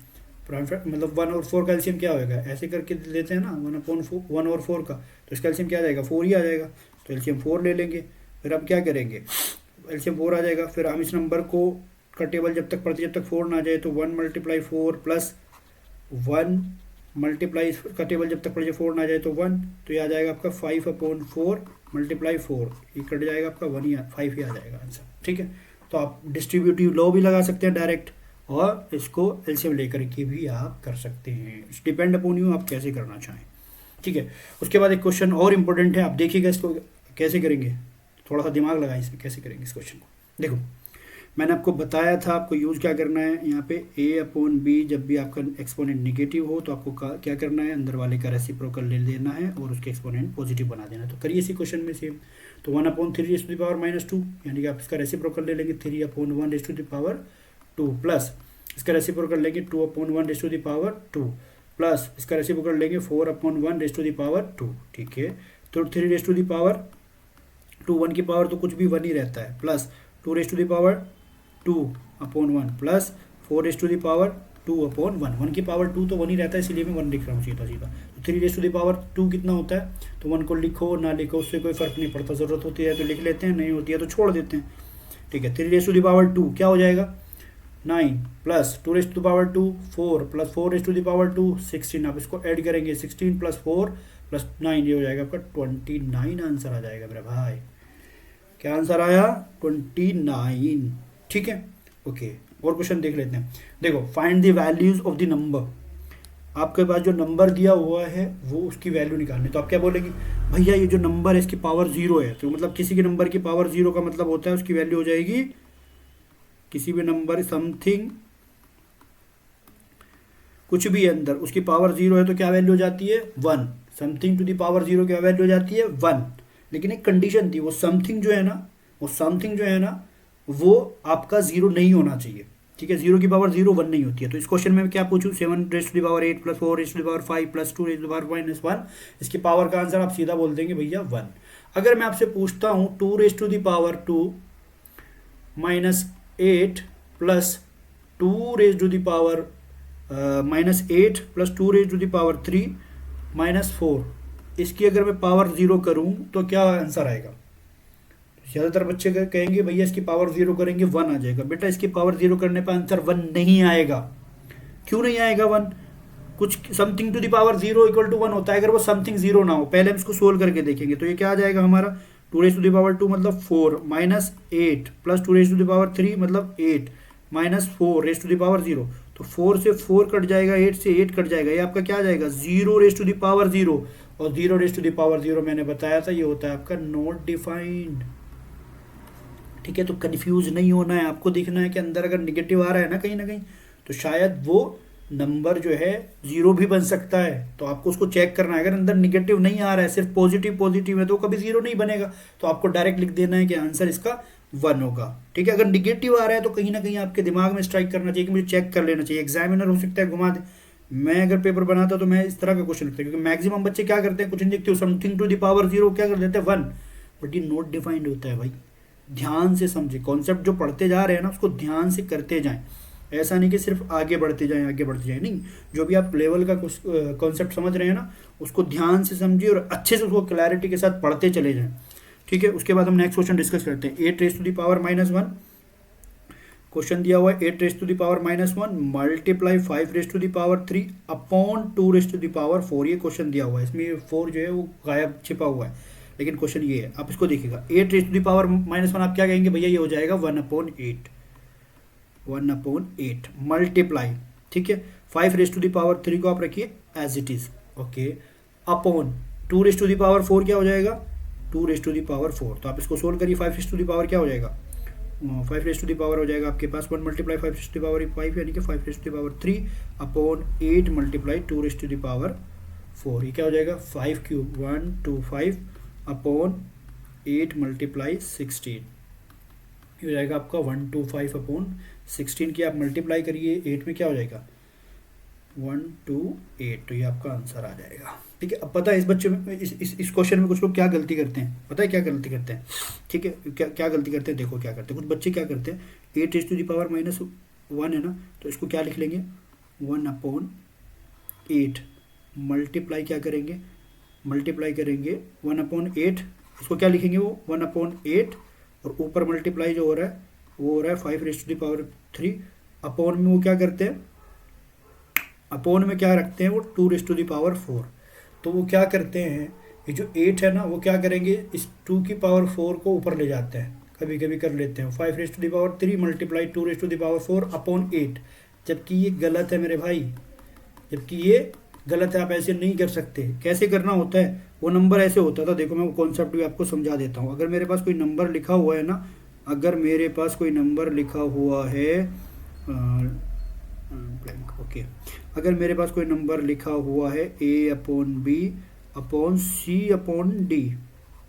मतलब 1 और 4 का एलसीएम क्या होगा, ऐसे करके लेते हैं ना 1 और 4 का, तो इसका एलसीएम क्या आ जाएगा 4 ही आ जाएगा, तो एलसीएम 4 ले लेंगे। फिर हम क्या करेंगे, एलसीएम 4 आ जाएगा, फिर हम इस नंबर को का टेबल जब तक पढ़ते जब तक 4 ना आ जाए, तो 1 मल्टीप्लाई 4 प्लस 1 मल्टीप्लाई का टेबल जब तक पढ़े 4 ना आ जाए तो 1, तो ये आ जाएगा आपका 5/4 मल्टीप्लाई 4, ये कट जाएगा आपका 1 ही 5 ही आ जाएगा आंसर, ठीक है। तो आप डिस्ट्रीब्यूटिव लॉ भी लगा सकते हैं डायरेक्ट, और इसको एलसीएम लेकर के भी आप कर सकते हैं, डिपेंड अपॉन यू आप कैसे करना चाहें, ठीक है। उसके बाद एक क्वेश्चन और इम्पोर्टेंट है, आप देखिएगा इसको कैसे करेंगे, थोड़ा सा दिमाग लगाएं इसमें कैसे करेंगे इस क्वेश्चन को। देखो मैंने आपको बताया था आपको यूज़ क्या करना है, यहाँ पे a/b जब भी आपका एक्सपोनेंट नेगेटिव हो तो आपको क्या करना है, अंदर वाले का रेसिप्रोकल ले लेना है और उसके एक्सपोनेंट पॉजिटिव बना देना है। तो करिए इसी क्वेश्चन में सेम, तो 1/3 रेज़ टू द पावर -2, यानी कि आप इसका रेसिप्रोकल ले लेंगे 3/1 raise to the power 2, plus इसका रेसिप्रोकल लेंगे 2/1 raise to the power 2, plus इसका रेसिप्रोकल लेंगे 4/1 रेज़ टू द पावर 2, ठीक है। तो 3 रेज़ टू द पावर 2, 1 की पावर तो कुछ भी 1 ही रहता है, plus 2 raise to the power 2/1 plus 4 raise to the power 2 upon 1, 1 की पावर 2 तो 1 ही रहता है, इसलिए मैं 1 लिख रहा हूँ सीधा सीधा। तो 3 रेस टू द पावर 2 कितना होता है, तो 1 को लिखो ना लिखो उससे कोई फर्क नहीं पड़ता, ज़रूरत होती है तो लिख लेते हैं, नहीं होती है तो छोड़ देते हैं। ठीक है, 3 रेस टू द पावर 2 क्या हो जाएगा 9 plus 2 raise to the power 2 4 plus 4 raise to the power 2 16। आप इसको ऐड करेंगे 16 प्लस 4 प्लस 9, ये हो जाएगा आपका 29 आंसर आ जाएगा मेरा भाई। क्या आंसर आया 29। ठीक है, ओके और क्वेश्चन देख लेते हैं। देखो find the values of the number, आपके पास जो नंबर दिया हुआ है वो उसकी वैल्यू निकालनी। तो आप क्या बोलेंगे, भैया ये जो नंबर है इसकी पावर 0 है, तो मतलब किसी के नंबर की पावर 0 का मतलब होता है उसकी वैल्यू हो जाएगी, किसी भी नंबर समथिंग कुछ भी है अंदर उसकी पावर 0 है तो क्या वैल्यू हो जाती है 1, समथिंग टू द पावर 0 क्या वैल्यू हो जाती है 1। लेकिन एक कंडीशन थी, वो समथिंग जो है ना, वो समथिंग जो है ना वो आपका 0 नहीं होना चाहिए। ठीक है, 0 की पावर 0 1 नहीं होती है। तो इस क्वेश्चन में मैं क्या पूछूं, 7 raise to the power 8 plus 4 raise to the power 5 plus 2 raise to the power minus 1, इसकी पावर का आंसर आप सीधा बोल देंगे भैया 1। अगर मैं आपसे पूछता हूँ 2 raise to the power 2 minus 8 plus 2 raise to the power minus 8 plus 2 raise to the power 3 minus 4, इसकी अगर मैं पावर 0 करूँ तो क्या आंसर आएगा। ज़्यादातर बच्चे कहेंगे भैया इसकी पावर 0 करेंगे 1 आ जाएगा। बेटा इसकी पावर 0 करने पर आंसर 1 नहीं आएगा। क्यों नहीं आएगा 1, कुछ something to the power 0 equal to 1 होता है, अगर वो समथिंग 0 ना हो। पहले हम इसको सोल्व करके देखेंगे, तो ये क्या आ जाएगा हमारा 2 रेस टू द पावर 2 मतलब 4 minus 8 plus 2 raise to the power 3 मतलब 8 minus 4 raise to the power 0, तो 4 से 4 कट जाएगा, 8 से 8 कट जाएगा, ये आपका क्या आ जाएगा 0 रेस टू द पावर 0। और 0 रेस टू द पावर 0 मैंने बताया था ये होता है आपका नॉट डिफाइंड। ठीक है, तो कंफ्यूज नहीं होना है, आपको देखना है कि अंदर अगर निगेटिव आ रहा है ना कहीं तो शायद वो नंबर जो है 0 भी बन सकता है, तो आपको उसको चेक करना है। अगर अंदर निगेटिव नहीं आ रहा है, सिर्फ पॉजिटिव पॉजिटिव है, तो कभी 0 नहीं बनेगा, तो आपको डायरेक्ट लिख देना है कि आंसर इसका 1 होगा। ठीक है, अगर निगेटिव आ रहा है तो कहीं ना कहीं आपके दिमाग में स्ट्राइक करना चाहिए कि मुझे चेक कर लेना चाहिए। एग्जामिनर हो सकता है घुमा दे, मैं अगर पेपर बनाता तो मैं इस तरह का क्वेश्चन लिखता, क्योंकि मैक्सिमम बच्चे क्या करते हैं, कुछ नहीं लिखते, समथिंग टू द पावर 0 क्या कर देते हैं 1, बट ये नॉट डिफाइंड होता है भाई। ध्यान से समझे, कॉन्सेप्ट जो पढ़ते जा रहे हैं ना उसको ध्यान से करते जाएं, ऐसा नहीं कि सिर्फ आगे बढ़ते जाएं आगे बढ़ते जाएं, नहीं, जो भी आप लेवल का कॉन्सेप्ट समझ रहे हैं ना उसको ध्यान से समझिए और अच्छे से उसको क्लैरिटी के साथ पढ़ते चले जाएं। ठीक है, उसके बाद हम नेक्स्ट क्वेश्चन डिस्कस करते हैं। 8 raise to the power minus 1, question दिया हुआ है 8 raise to the power minus 1 multiply 5 raise to the power 3 upon 2 raise to the power 4, ये क्वेश्चन दिया हुआ है। इसमें 4 जो है वो गायब छिपा हुआ है, लेकिन क्वेश्चन ये है, आप इसको देखिएगा 8 raise to the power minus 1 आप क्या कहेंगे भैया, ये हो जाएगा 1/8, 1/8 मल्टीप्लाई, ठीक है, 5 रेस टू द पावर 3 को आप रखिए as it is, okay, upon 2 raise to the power 4 क्या हो जाएगा 2 रेस टू द पावर 4। तो आप इसको सोल्व करिए, 5 रेस टू द पावर क्या हो जाएगा 5 रेस टू द पावर हो जाएगा आपके पास 1 multiply 5 raise to the power 5 यानी कि 5 raise to the power 3 upon 8 multiply 2 raise to the power 4, ये क्या हो जाएगा 5 क्यूब 125 अपॉन 8 मल्टीप्लाई 16, ये हो जाएगा आपका 125 अपॉन 16 की आप मल्टीप्लाई करिए 8 में क्या हो जाएगा 128, तो ये आपका आंसर आ जाएगा। ठीक है, अब पता है इस बच्चे में इस क्वेश्चन में कुछ लोग क्या गलती करते हैं, पता है क्या गलती करते हैं, ठीक है, क्या गलती करते हैं, देखो क्या करते हैं कुछ बच्चे, क्या करते हैं 8 raise to the power minus 1 है ना, तो इसको क्या लिख लेंगे 1/8 मल्टीप्लाई क्या करेंगे, मल्टीप्लाई करेंगे 1/8, इसको क्या लिखेंगे वो 1/8 और ऊपर मल्टीप्लाई जो हो रहा है वो हो रहा है 5 raise to the power 3 upon में वो क्या करते हैं, अपॉन में क्या रखते हैं वो 2 रेज़ टू द पावर 4, तो वो क्या करते हैं ये जो 8 है ना वो क्या करेंगे इस 2 की पावर 4 को ऊपर ले जाते हैं, कभी कभी कर लेते हैं 5 raise to the power 3 multiply 2 raise to the power 4 upon 8, जबकि ये गलत है मेरे भाई, जबकि ये गलत है, आप ऐसे नहीं कर सकते। कैसे करना होता है, वो नंबर ऐसे होता था, देखो मैं वो कॉन्सेप्ट भी आपको समझा देता हूँ। अगर मेरे पास कोई नंबर लिखा हुआ है ना, अगर मेरे पास कोई नंबर लिखा हुआ है ब्लैंक, ओके, अगर मेरे पास कोई नंबर लिखा हुआ है A/B/C/D,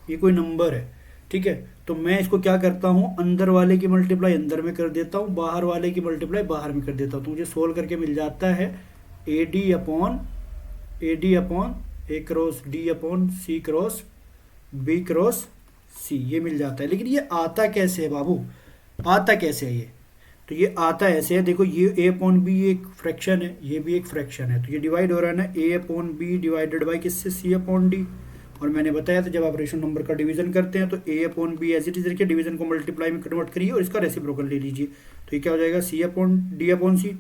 ये कोई नंबर है, ठीक है, तो मैं इसको क्या करता हूँ अंदर वाले की मल्टीप्लाई अंदर में कर देता हूँ, बाहर वाले की मल्टीप्लाई बाहर में कर देता हूँ, तो मुझे सोल्व करके मिल जाता है AD/A/C/B/C, ये मिल जाता है। लेकिन ये आता कैसे है बाबू, आता कैसे है ये, तो ये आता है ऐसे है, देखो ये a अपॉन बी एक फ्रैक्शन है, ये भी एक फ्रैक्शन है, तो ये डिवाइड हो रहा है ना a upon B divided by किससे, c अपॉन डी। और मैंने बताया था जब आप रेशनल नंबर का डिवीजन करते हैं तो a upon B as it is रखिए, डिवीजन को मल्टीप्लाई में कन्वर्ट करिए और इसका रेसिप्रोकल ले लीजिए, तो ये क्या हो जाएगा c अपॉन डी अपॉन सी।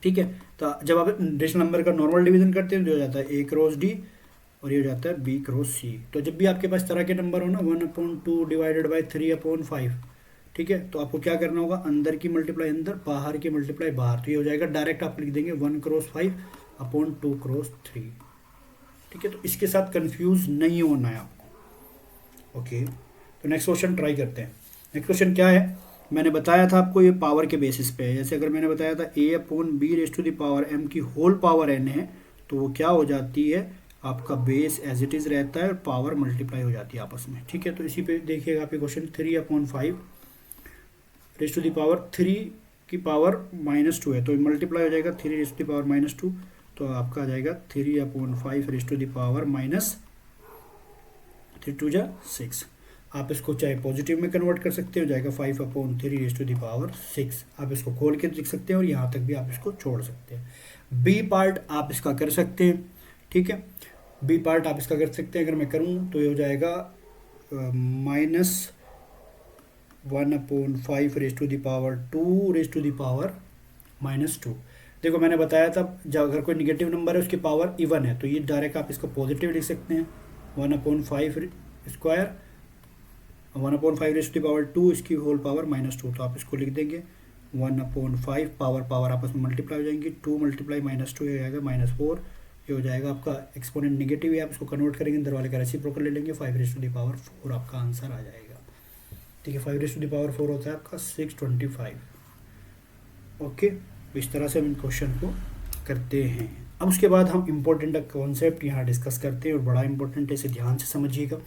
ठीक है, तो जब आप रेशनल नंबर का नॉर्मल डिवीजन करते हैं तो हो जाता है a क्रॉस डी और ये हो जाता है b क्रॉस सी। तो जब भी आपके पास तरह के नंबर हो ना 1/2 डिवाइडेड बाई 3/5, ठीक है, तो आपको क्या करना होगा, अंदर की मल्टीप्लाई अंदर, बाहर की मल्टीप्लाई बाहर, तो ये हो जाएगा डायरेक्ट आप लिख देंगे 1/5/2/3। ठीक है, तो इसके साथ कंफ्यूज नहीं होना है आपको। ओके, तो नेक्स्ट क्वेश्चन ट्राई करते हैं। नेक्स्ट क्वेश्चन क्या है, मैंने बताया था आपको ये पावर के बेसिस पे है। जैसे अगर मैंने बताया था a upon B raise to the power m की होल पावर n है, तो वो क्या हो जाती है, आपका बेस एज इट इज़ रहता है और पावर मल्टीप्लाई हो जाती है आपस में। ठीक है, तो इसी पे देखिएगा आपके question 3/5 raise to the power 3 की पावर -2 है, तो मल्टीप्लाई हो जाएगा 3 रेज टू द पावर -2, तो आपका आ जाएगा 3/5 रेज टू द पावर -3×2=6। आप इसको चाहे पॉजिटिव में कन्वर्ट कर सकते हो, जाएगा 5/3 रेज टू द पावर 6। आप इसको खोल के लिख सकते हैं और यहाँ तक भी आप इसको छोड़ सकते हैं। बी पार्ट आप इसका कर सकते हैं। ठीक है, बी पार्ट आप इसका कर सकते हैं। अगर मैं करूँ तो ये हो जाएगा -1/5 raise to the power 2 raise to the power -2। देखो मैंने बताया था जब अगर कोई निगेटिव नंबर है उसकी पावर इवन है तो ये डायरेक्ट आप इसको पॉजिटिव लिख सकते हैं, 1/5 square 1/5 raise to the power 2 इसकी होल पावर -2, तो आप इसको लिख देंगे 1/5 पावर आपस में मल्टीप्लाई हो जाएंगी, 2 × -2 ये आएगा -4, ये हो जाएगा आपका एक्सपोनेंट निगेटिव है, आप इसको कन्वर्ट करेंगे अंदर वाले का रेसिप्रोकल ले लेंगे, 5 रेज टू द पावर 4 आपका आंसर आ जाएगा। ठीक है, 5 रेज टू द पावर 4 होता है आपका 625। ओके, इस तरह से हम इन क्वेश्चन को करते हैं। अब उसके बाद हम इम्पोर्टेंट कॉन्सेप्ट यहाँ डिस्कस करते हैं और बड़ा इंपॉर्टेंट है, इसे ध्यान से समझिएगा।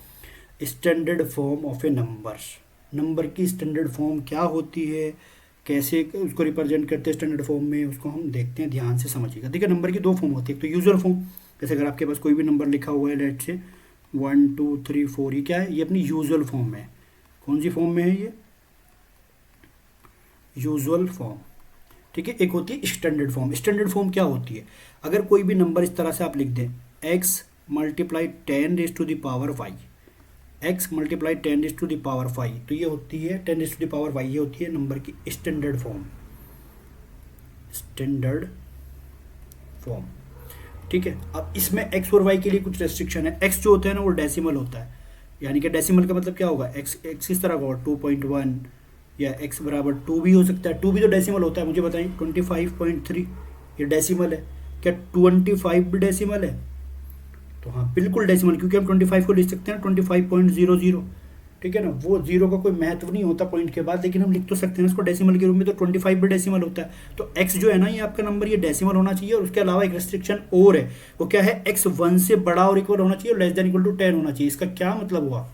Standard form of A number की स्टैंडर्ड फॉर्म क्या होती है, कैसे उसको रिप्रेजेंट करते हैं स्टैंडर्ड फॉर्म में, उसको हम देखते हैं, ध्यान से समझिएगा। देखिए नंबर की दो फॉर्म होती है, एक तो यूजुअल फॉर्म, जैसे अगर आपके पास कोई भी नंबर लिखा हुआ है लेट से 1 2 3 4, ये क्या है, ये अपनी यूजुअल फॉर्म है। कौन सी फॉर्म में है ये, यूजुअल फॉर्म। ठीक है, एक होती है स्टैंडर्ड फॉर्म। स्टैंडर्ड फॉर्म क्या होती है, अगर कोई भी नंबर इस तरह से आप लिख दें x multiply 10 raise to the power y, x multiply 10 raise to the power 5, तो ये होती है 10 raise to the power y, ये होती है नंबर की स्टैंडर्ड फॉर्म। स्टैंडर्ड फॉर्म, ठीक है। अब इसमें x और y के लिए कुछ रेस्ट्रिक्शन है। x जो होता है ना वो डेसिमल होता है, यानी कि डेसिमल का मतलब क्या होगा, x किस तरह का होगा 2.1 या x बराबर 2 भी हो सकता है। 2 भी तो डेसिमल होता है, मुझे बताइए 25.3 ये डेसिमल है क्या, 25 भी डेसिमल है, तो हाँ बिल्कुल डेसिमल, क्योंकि हम 25 को लिख सकते हैं 25.00। ठीक है ना, वो जीरो का कोई महत्व नहीं होता पॉइंट के बाद, लेकिन हम लिख तो सकते हैं उसको डेसिमल के रूप में, तो 25 भी डेसिमल होता है। तो x जो है ना ये आपका नंबर ये डेसिमल होना चाहिए, और उसके अलावा एक रेस्ट्रिक्शन और है, वो क्या है, x 1 से बड़ा और इक्वल होना चाहिए और लेस देन इक्वल टू 10 होना चाहिए। इसका क्या मतलब हुआ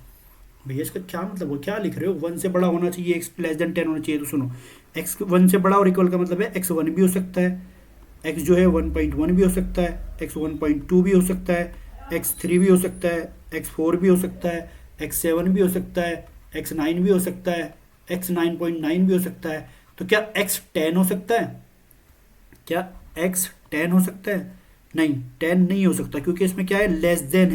भैया, इसका क्या मतलब हुआ, क्या लिख रहे हो, 1 से बड़ा होना चाहिए, x लेस देन 10 होना चाहिए। तो सुनो, x 1 से बड़ा और इक्वल का मतलब है x 1 भी हो सकता है, x जो है 1.1 भी हो सकता है, x 1.2 भी हो सकता है, x 3 भी हो सकता है, x 4 भी हो सकता है, x 7 भी हो सकता है, x 9 भी हो सकता है, x 9.9 भी हो सकता है। तो क्या x 10 हो सकता है, क्या x 10 हो सकता है, नहीं 10 नहीं हो सकता, क्योंकि इसमें क्या है, लेस देन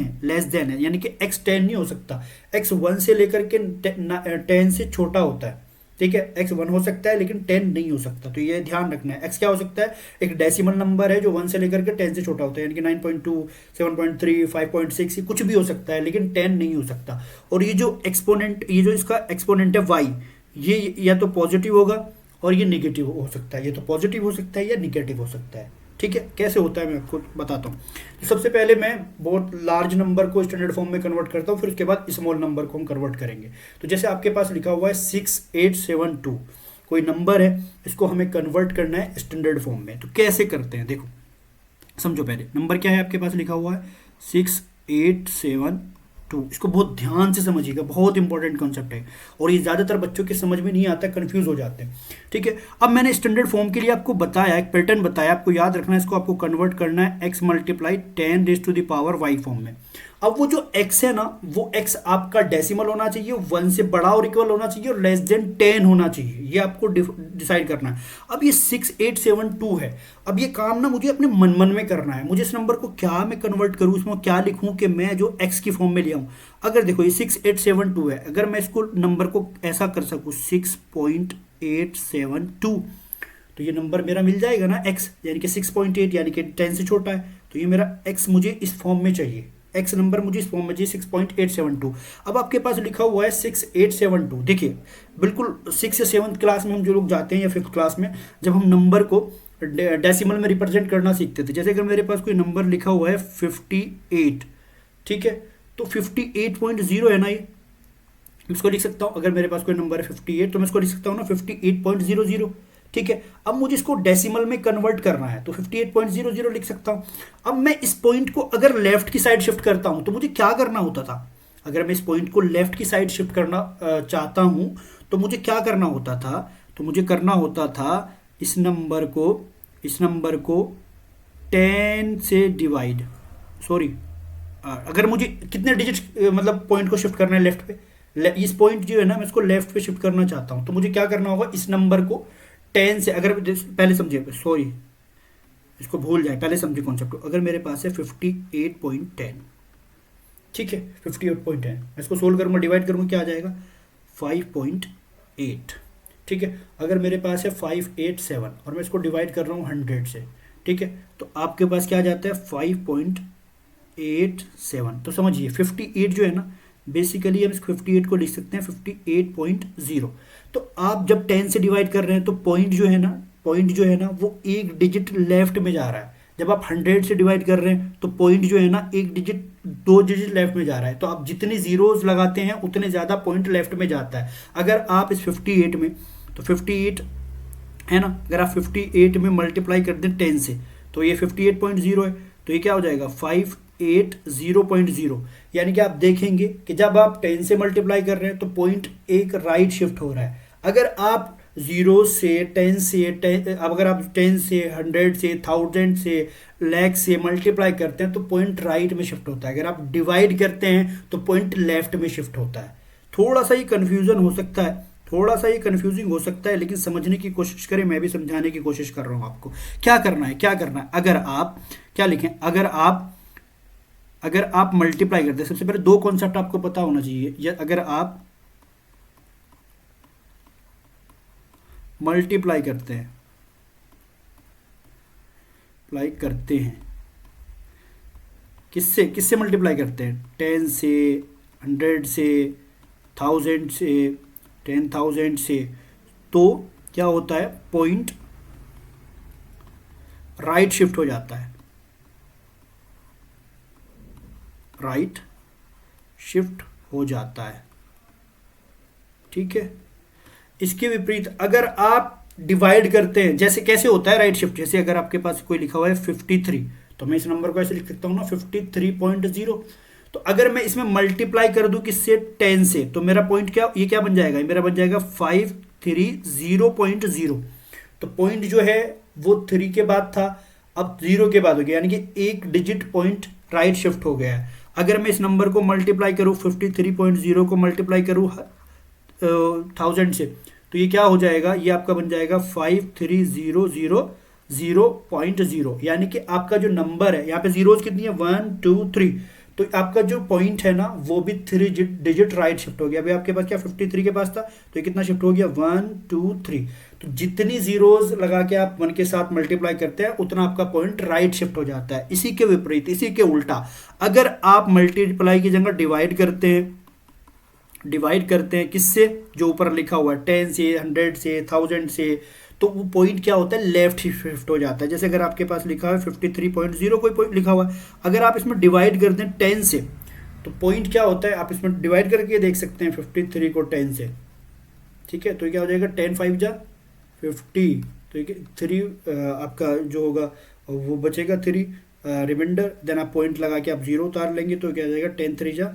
है, यानी कि x 10 नहीं हो सकता। x 1 से लेकर के 10 से छोटा होता है, ठीक है, x 1 हो सकता है लेकिन 10 नहीं हो सकता, तो ये ध्यान रखना है। x क्या हो सकता है, एक डेसिमल नंबर है जो 1 से लेकर के 10 से छोटा होता है, यानी कि 9.2 7.3 5.6 कुछ भी हो सकता है, लेकिन 10 नहीं हो सकता। और ये जो एक्सपोनेंट, ये जो इसका एक्सपोनेंट है y, ये या तो पॉजिटिव होगा और ये निगेटिव हो सकता है, ये तो पॉजिटिव हो सकता है या निगेटिव हो सकता है। ठीक है, कैसे होता है मैं आपको बताता हूँ। तो सबसे पहले मैं बहुत लार्ज नंबर को स्टैंडर्ड फॉर्म में कन्वर्ट करता हूँ, फिर उसके बाद स्मॉल नंबर को हम कन्वर्ट करेंगे। तो जैसे आपके पास लिखा हुआ है 6872, कोई नंबर है, इसको हमें कन्वर्ट करना है स्टैंडर्ड फॉर्म में। तो कैसे करते हैं, देखो समझो, पहले नंबर क्या है आपके पास लिखा हुआ है 6872, इसको बहुत ध्यान से समझिएगा, बहुत इंपॉर्टेंट कॉन्सेप्ट है और ये ज़्यादातर बच्चों के समझ में नहीं आता, कंफ्यूज हो जाते हैं। ठीक है, अब मैंने स्टैंडर्ड फॉर्म के लिए आपको बताया, एक पैटर्न बताया, आपको याद रखना है, इसको आपको कन्वर्ट करना है x multiply 10 raise to the power y form में। अब वो जो x है ना, वो x आपका डेसिमल होना चाहिए, 1 से बड़ा और इक्वल होना चाहिए और लेस देन 10 होना चाहिए, ये आपको डिसाइड करना है। अब ये 6872 है। अब ये काम ना मुझे अपने मन मन में करना है, मुझे इस नंबर को क्या मैं कन्वर्ट करूँ, इसमें क्या लिखूँ कि मैं जो x की फॉर्म में ले आऊँ। अगर देखो ये 6872 है, अगर मैं इसको नंबर को ऐसा कर सकूँ 6.872, तो ये नंबर मेरा मिल जाएगा ना x, यानी कि 6.8 यानी कि 10 से छोटा है, तो ये मेरा x मुझे इस फॉर्म में चाहिए, x नंबर मुझे इस फॉर्म में चाहिए 6.872। अब आपके पास लिखा हुआ है 6872, देखिए बिल्कुल 6 या 7th क्लास में हम जो लोग जाते हैं या 5th क्लास में, जब हम नंबर को डेसिमल में रिप्रेजेंट करना सीखते थे, जैसे अगर मेरे पास कोई नंबर लिखा हुआ है 58, ठीक है, तो 58.0 है ना, ये इसको लिख सकता हूँ। अगर मेरे पास कोई नंबर है 58 तो मैं इसको लिख सकता हूँ ना 58.00, ठीक है। अब मुझे इसको डेसिमल में कन्वर्ट करना है तो 58.00 लिख सकता हूँ। अब मैं इस पॉइंट को अगर लेफ्ट की साइड शिफ्ट करता हूँ तो मुझे क्या करना होता था, अगर मैं इस पॉइंट को लेफ्ट की साइड शिफ्ट करना चाहता हूँ तो मुझे क्या करना होता था, तो मुझे करना होता था इस नंबर को 10 से डिवाइड, सॉरी, अगर मुझे कितने डिजिट मतलब पॉइंट को शिफ्ट करना है लेफ्ट पे, इस पॉइंट जो है ना मैं इसको लेफ्ट पे शिफ्ट करना चाहता हूँ, तो मुझे क्या करना होगा, इस नंबर को 10 से, अगर पहले समझिए, सॉरी इसको भूल जाए, पहले समझिए कॉन्सेप्ट को। अगर मेरे पास है 58.10, ठीक है, 58.10, मैं इसको सोल्व करूँगा, डिवाइड करूँगा, क्या आ जाएगा 5.8, ठीक है। अगर मेरे पास है 587 और मैं इसको डिवाइड कर रहा हूँ 100 से, ठीक है, तो आपके पास क्या आ जाता है 5.87। तो समझिए 58 जो है ना, बेसिकली हम इस 58 को लिख सकते हैं 58.0। तो आप जब 10 से डिवाइड कर रहे हैं तो पॉइंट जो है ना वो एक डिजिट लेफ्ट में जा रहा है। जब आप 100 से डिवाइड कर रहे हैं तो पॉइंट जो है ना एक डिजिट, 2 डिजिट लेफ्ट में जा रहा है। तो आप जितने जीरोस लगाते हैं उतने ज़्यादा पॉइंट लेफ्ट में जाता है। अगर आप इस 58 में, तो 58 है ना, अगर आप 58 में मल्टीप्लाई कर दें 10 से तो ये 58.0 है, तो ये क्या हो जाएगा 580.0। यानी कि आप देखेंगे कि जब आप 10 से मल्टीप्लाई कर रहे हैं तो पॉइंट एक राइट शिफ्ट हो रहा है। अगर आप 0 से 10 से अगर आप 10 से 100 से 1000 से लाख से मल्टीप्लाई करते हैं तो पॉइंट राइट में शिफ्ट होता है। अगर आप डिवाइड करते हैं तो पॉइंट लेफ्ट में शिफ्ट होता है। थोड़ा सा ये कन्फ्यूजन हो सकता है, थोड़ा सा ये कंफ्यूजिंग हो सकता है, लेकिन समझने की कोशिश करें। मैं भी समझाने की कोशिश कर रहा हूँ आपको क्या करना है। अगर आप क्या लिखें, अगर आप मल्टीप्लाई करते हैं, सबसे पहले 2 कॉन्सेप्ट आपको पता होना चाहिए। या अगर आप मल्टीप्लाई करते हैं किससे मल्टीप्लाई करते हैं, 10 से 100 से 1000 से 10,000 से, तो क्या होता है पॉइंट राइट शिफ्ट हो जाता है, राइट शिफ्ट हो जाता है, ठीक है। इसके विपरीत अगर आप डिवाइड करते हैं, जैसे कैसे होता है राइट शिफ्ट, जैसे अगर आपके पास कोई लिखा हुआ है 53 तो मैं इस नंबर को ऐसे लिख सकता हूँ ना 53.0। तो अगर मैं इसमें मल्टीप्लाई कर दूं किससे, 10 से, तो मेरा पॉइंट ये क्या बन जाएगा, मेरा बन जाएगा 530.0। तो पॉइंट जो है वो 3 के बाद था, अब 0 के बाद हो गया, यानी कि एक डिजिट पॉइंट राइट शिफ्ट हो गया है। अगर मैं इस नंबर को मल्टीप्लाई करूँ 53.0 को मल्टीप्लाई करूँ 1000 से, तो ये क्या हो जाएगा, ये आपका बन जाएगा 5300.0, यानी कि आपका जो नंबर है, यहाँ पे जीरोस कितनी है 1 2 3, तो आपका जो पॉइंट है ना वो भी 3 डिजिट राइट शिफ्ट हो गया। अभी आपके पास क्या 53 के पास था, तो ये कितना शिफ्ट हो गया 1 2 3। तो जितनी जीरोस लगा के आप 1 के साथ मल्टीप्लाई करते हैं उतना आपका पॉइंट राइट शिफ्ट हो जाता है। इसी के विपरीत, इसी के उल्टा, अगर आप मल्टीप्लाई की जगह डिवाइड करते हैं किससे, जो ऊपर लिखा हुआ है 10 से 100 से 1000 से, तो वो पॉइंट क्या होता है लेफ्ट शिफ्ट हो जाता है। जैसे अगर आपके पास लिखा है 53.0 कोई पॉइंट लिखा हुआ है, अगर आप इसमें डिवाइड कर दें 10 से, तो पॉइंट क्या होता है, आप इसमें डिवाइड करके देख सकते हैं 53 को 10 से, ठीक है। तो ये क्या हो जाएगा 10 5 जा 50, तो ये 3 आपका जो होगा वो बचेगा 3 रिमाइंडर, देन आप पॉइंट लगा के आप 0 उतार लेंगे, तो क्या हो जाएगा 10 3 जा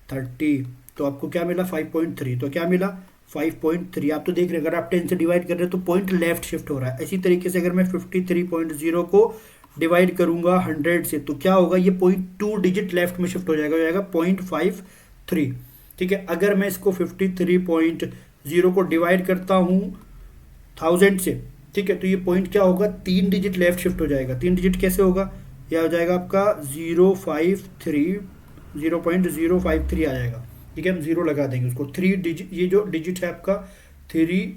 30। तो आपको क्या मिला 5.3, तो क्या मिला 5.3। आप तो देख रहे हैं अगर आप 10 से डिवाइड कर रहे हैं तो पॉइंट लेफ्ट शिफ्ट हो रहा है। इसी तरीके से अगर मैं 53.0 को डिवाइड करूंगा 100 से तो क्या होगा, ये 0.2 डिजिट लेफ्ट में शिफ्ट हो जाएगा 0.53। ठीक है, अगर मैं इसको 53.0 को डिवाइड करता हूँ 1000 से, ठीक है, तो ये पॉइंट क्या होगा, 3 डिजिट लेफ्ट शिफ्ट हो जाएगा। 3 डिजिट कैसे होगा, यह हो जाएगा आपका 0.053 आ जाएगा। ठीक है, हम जीरो लगा देंगे उसको। 3 डिजिट, ये जो डिजिट है आपका 3,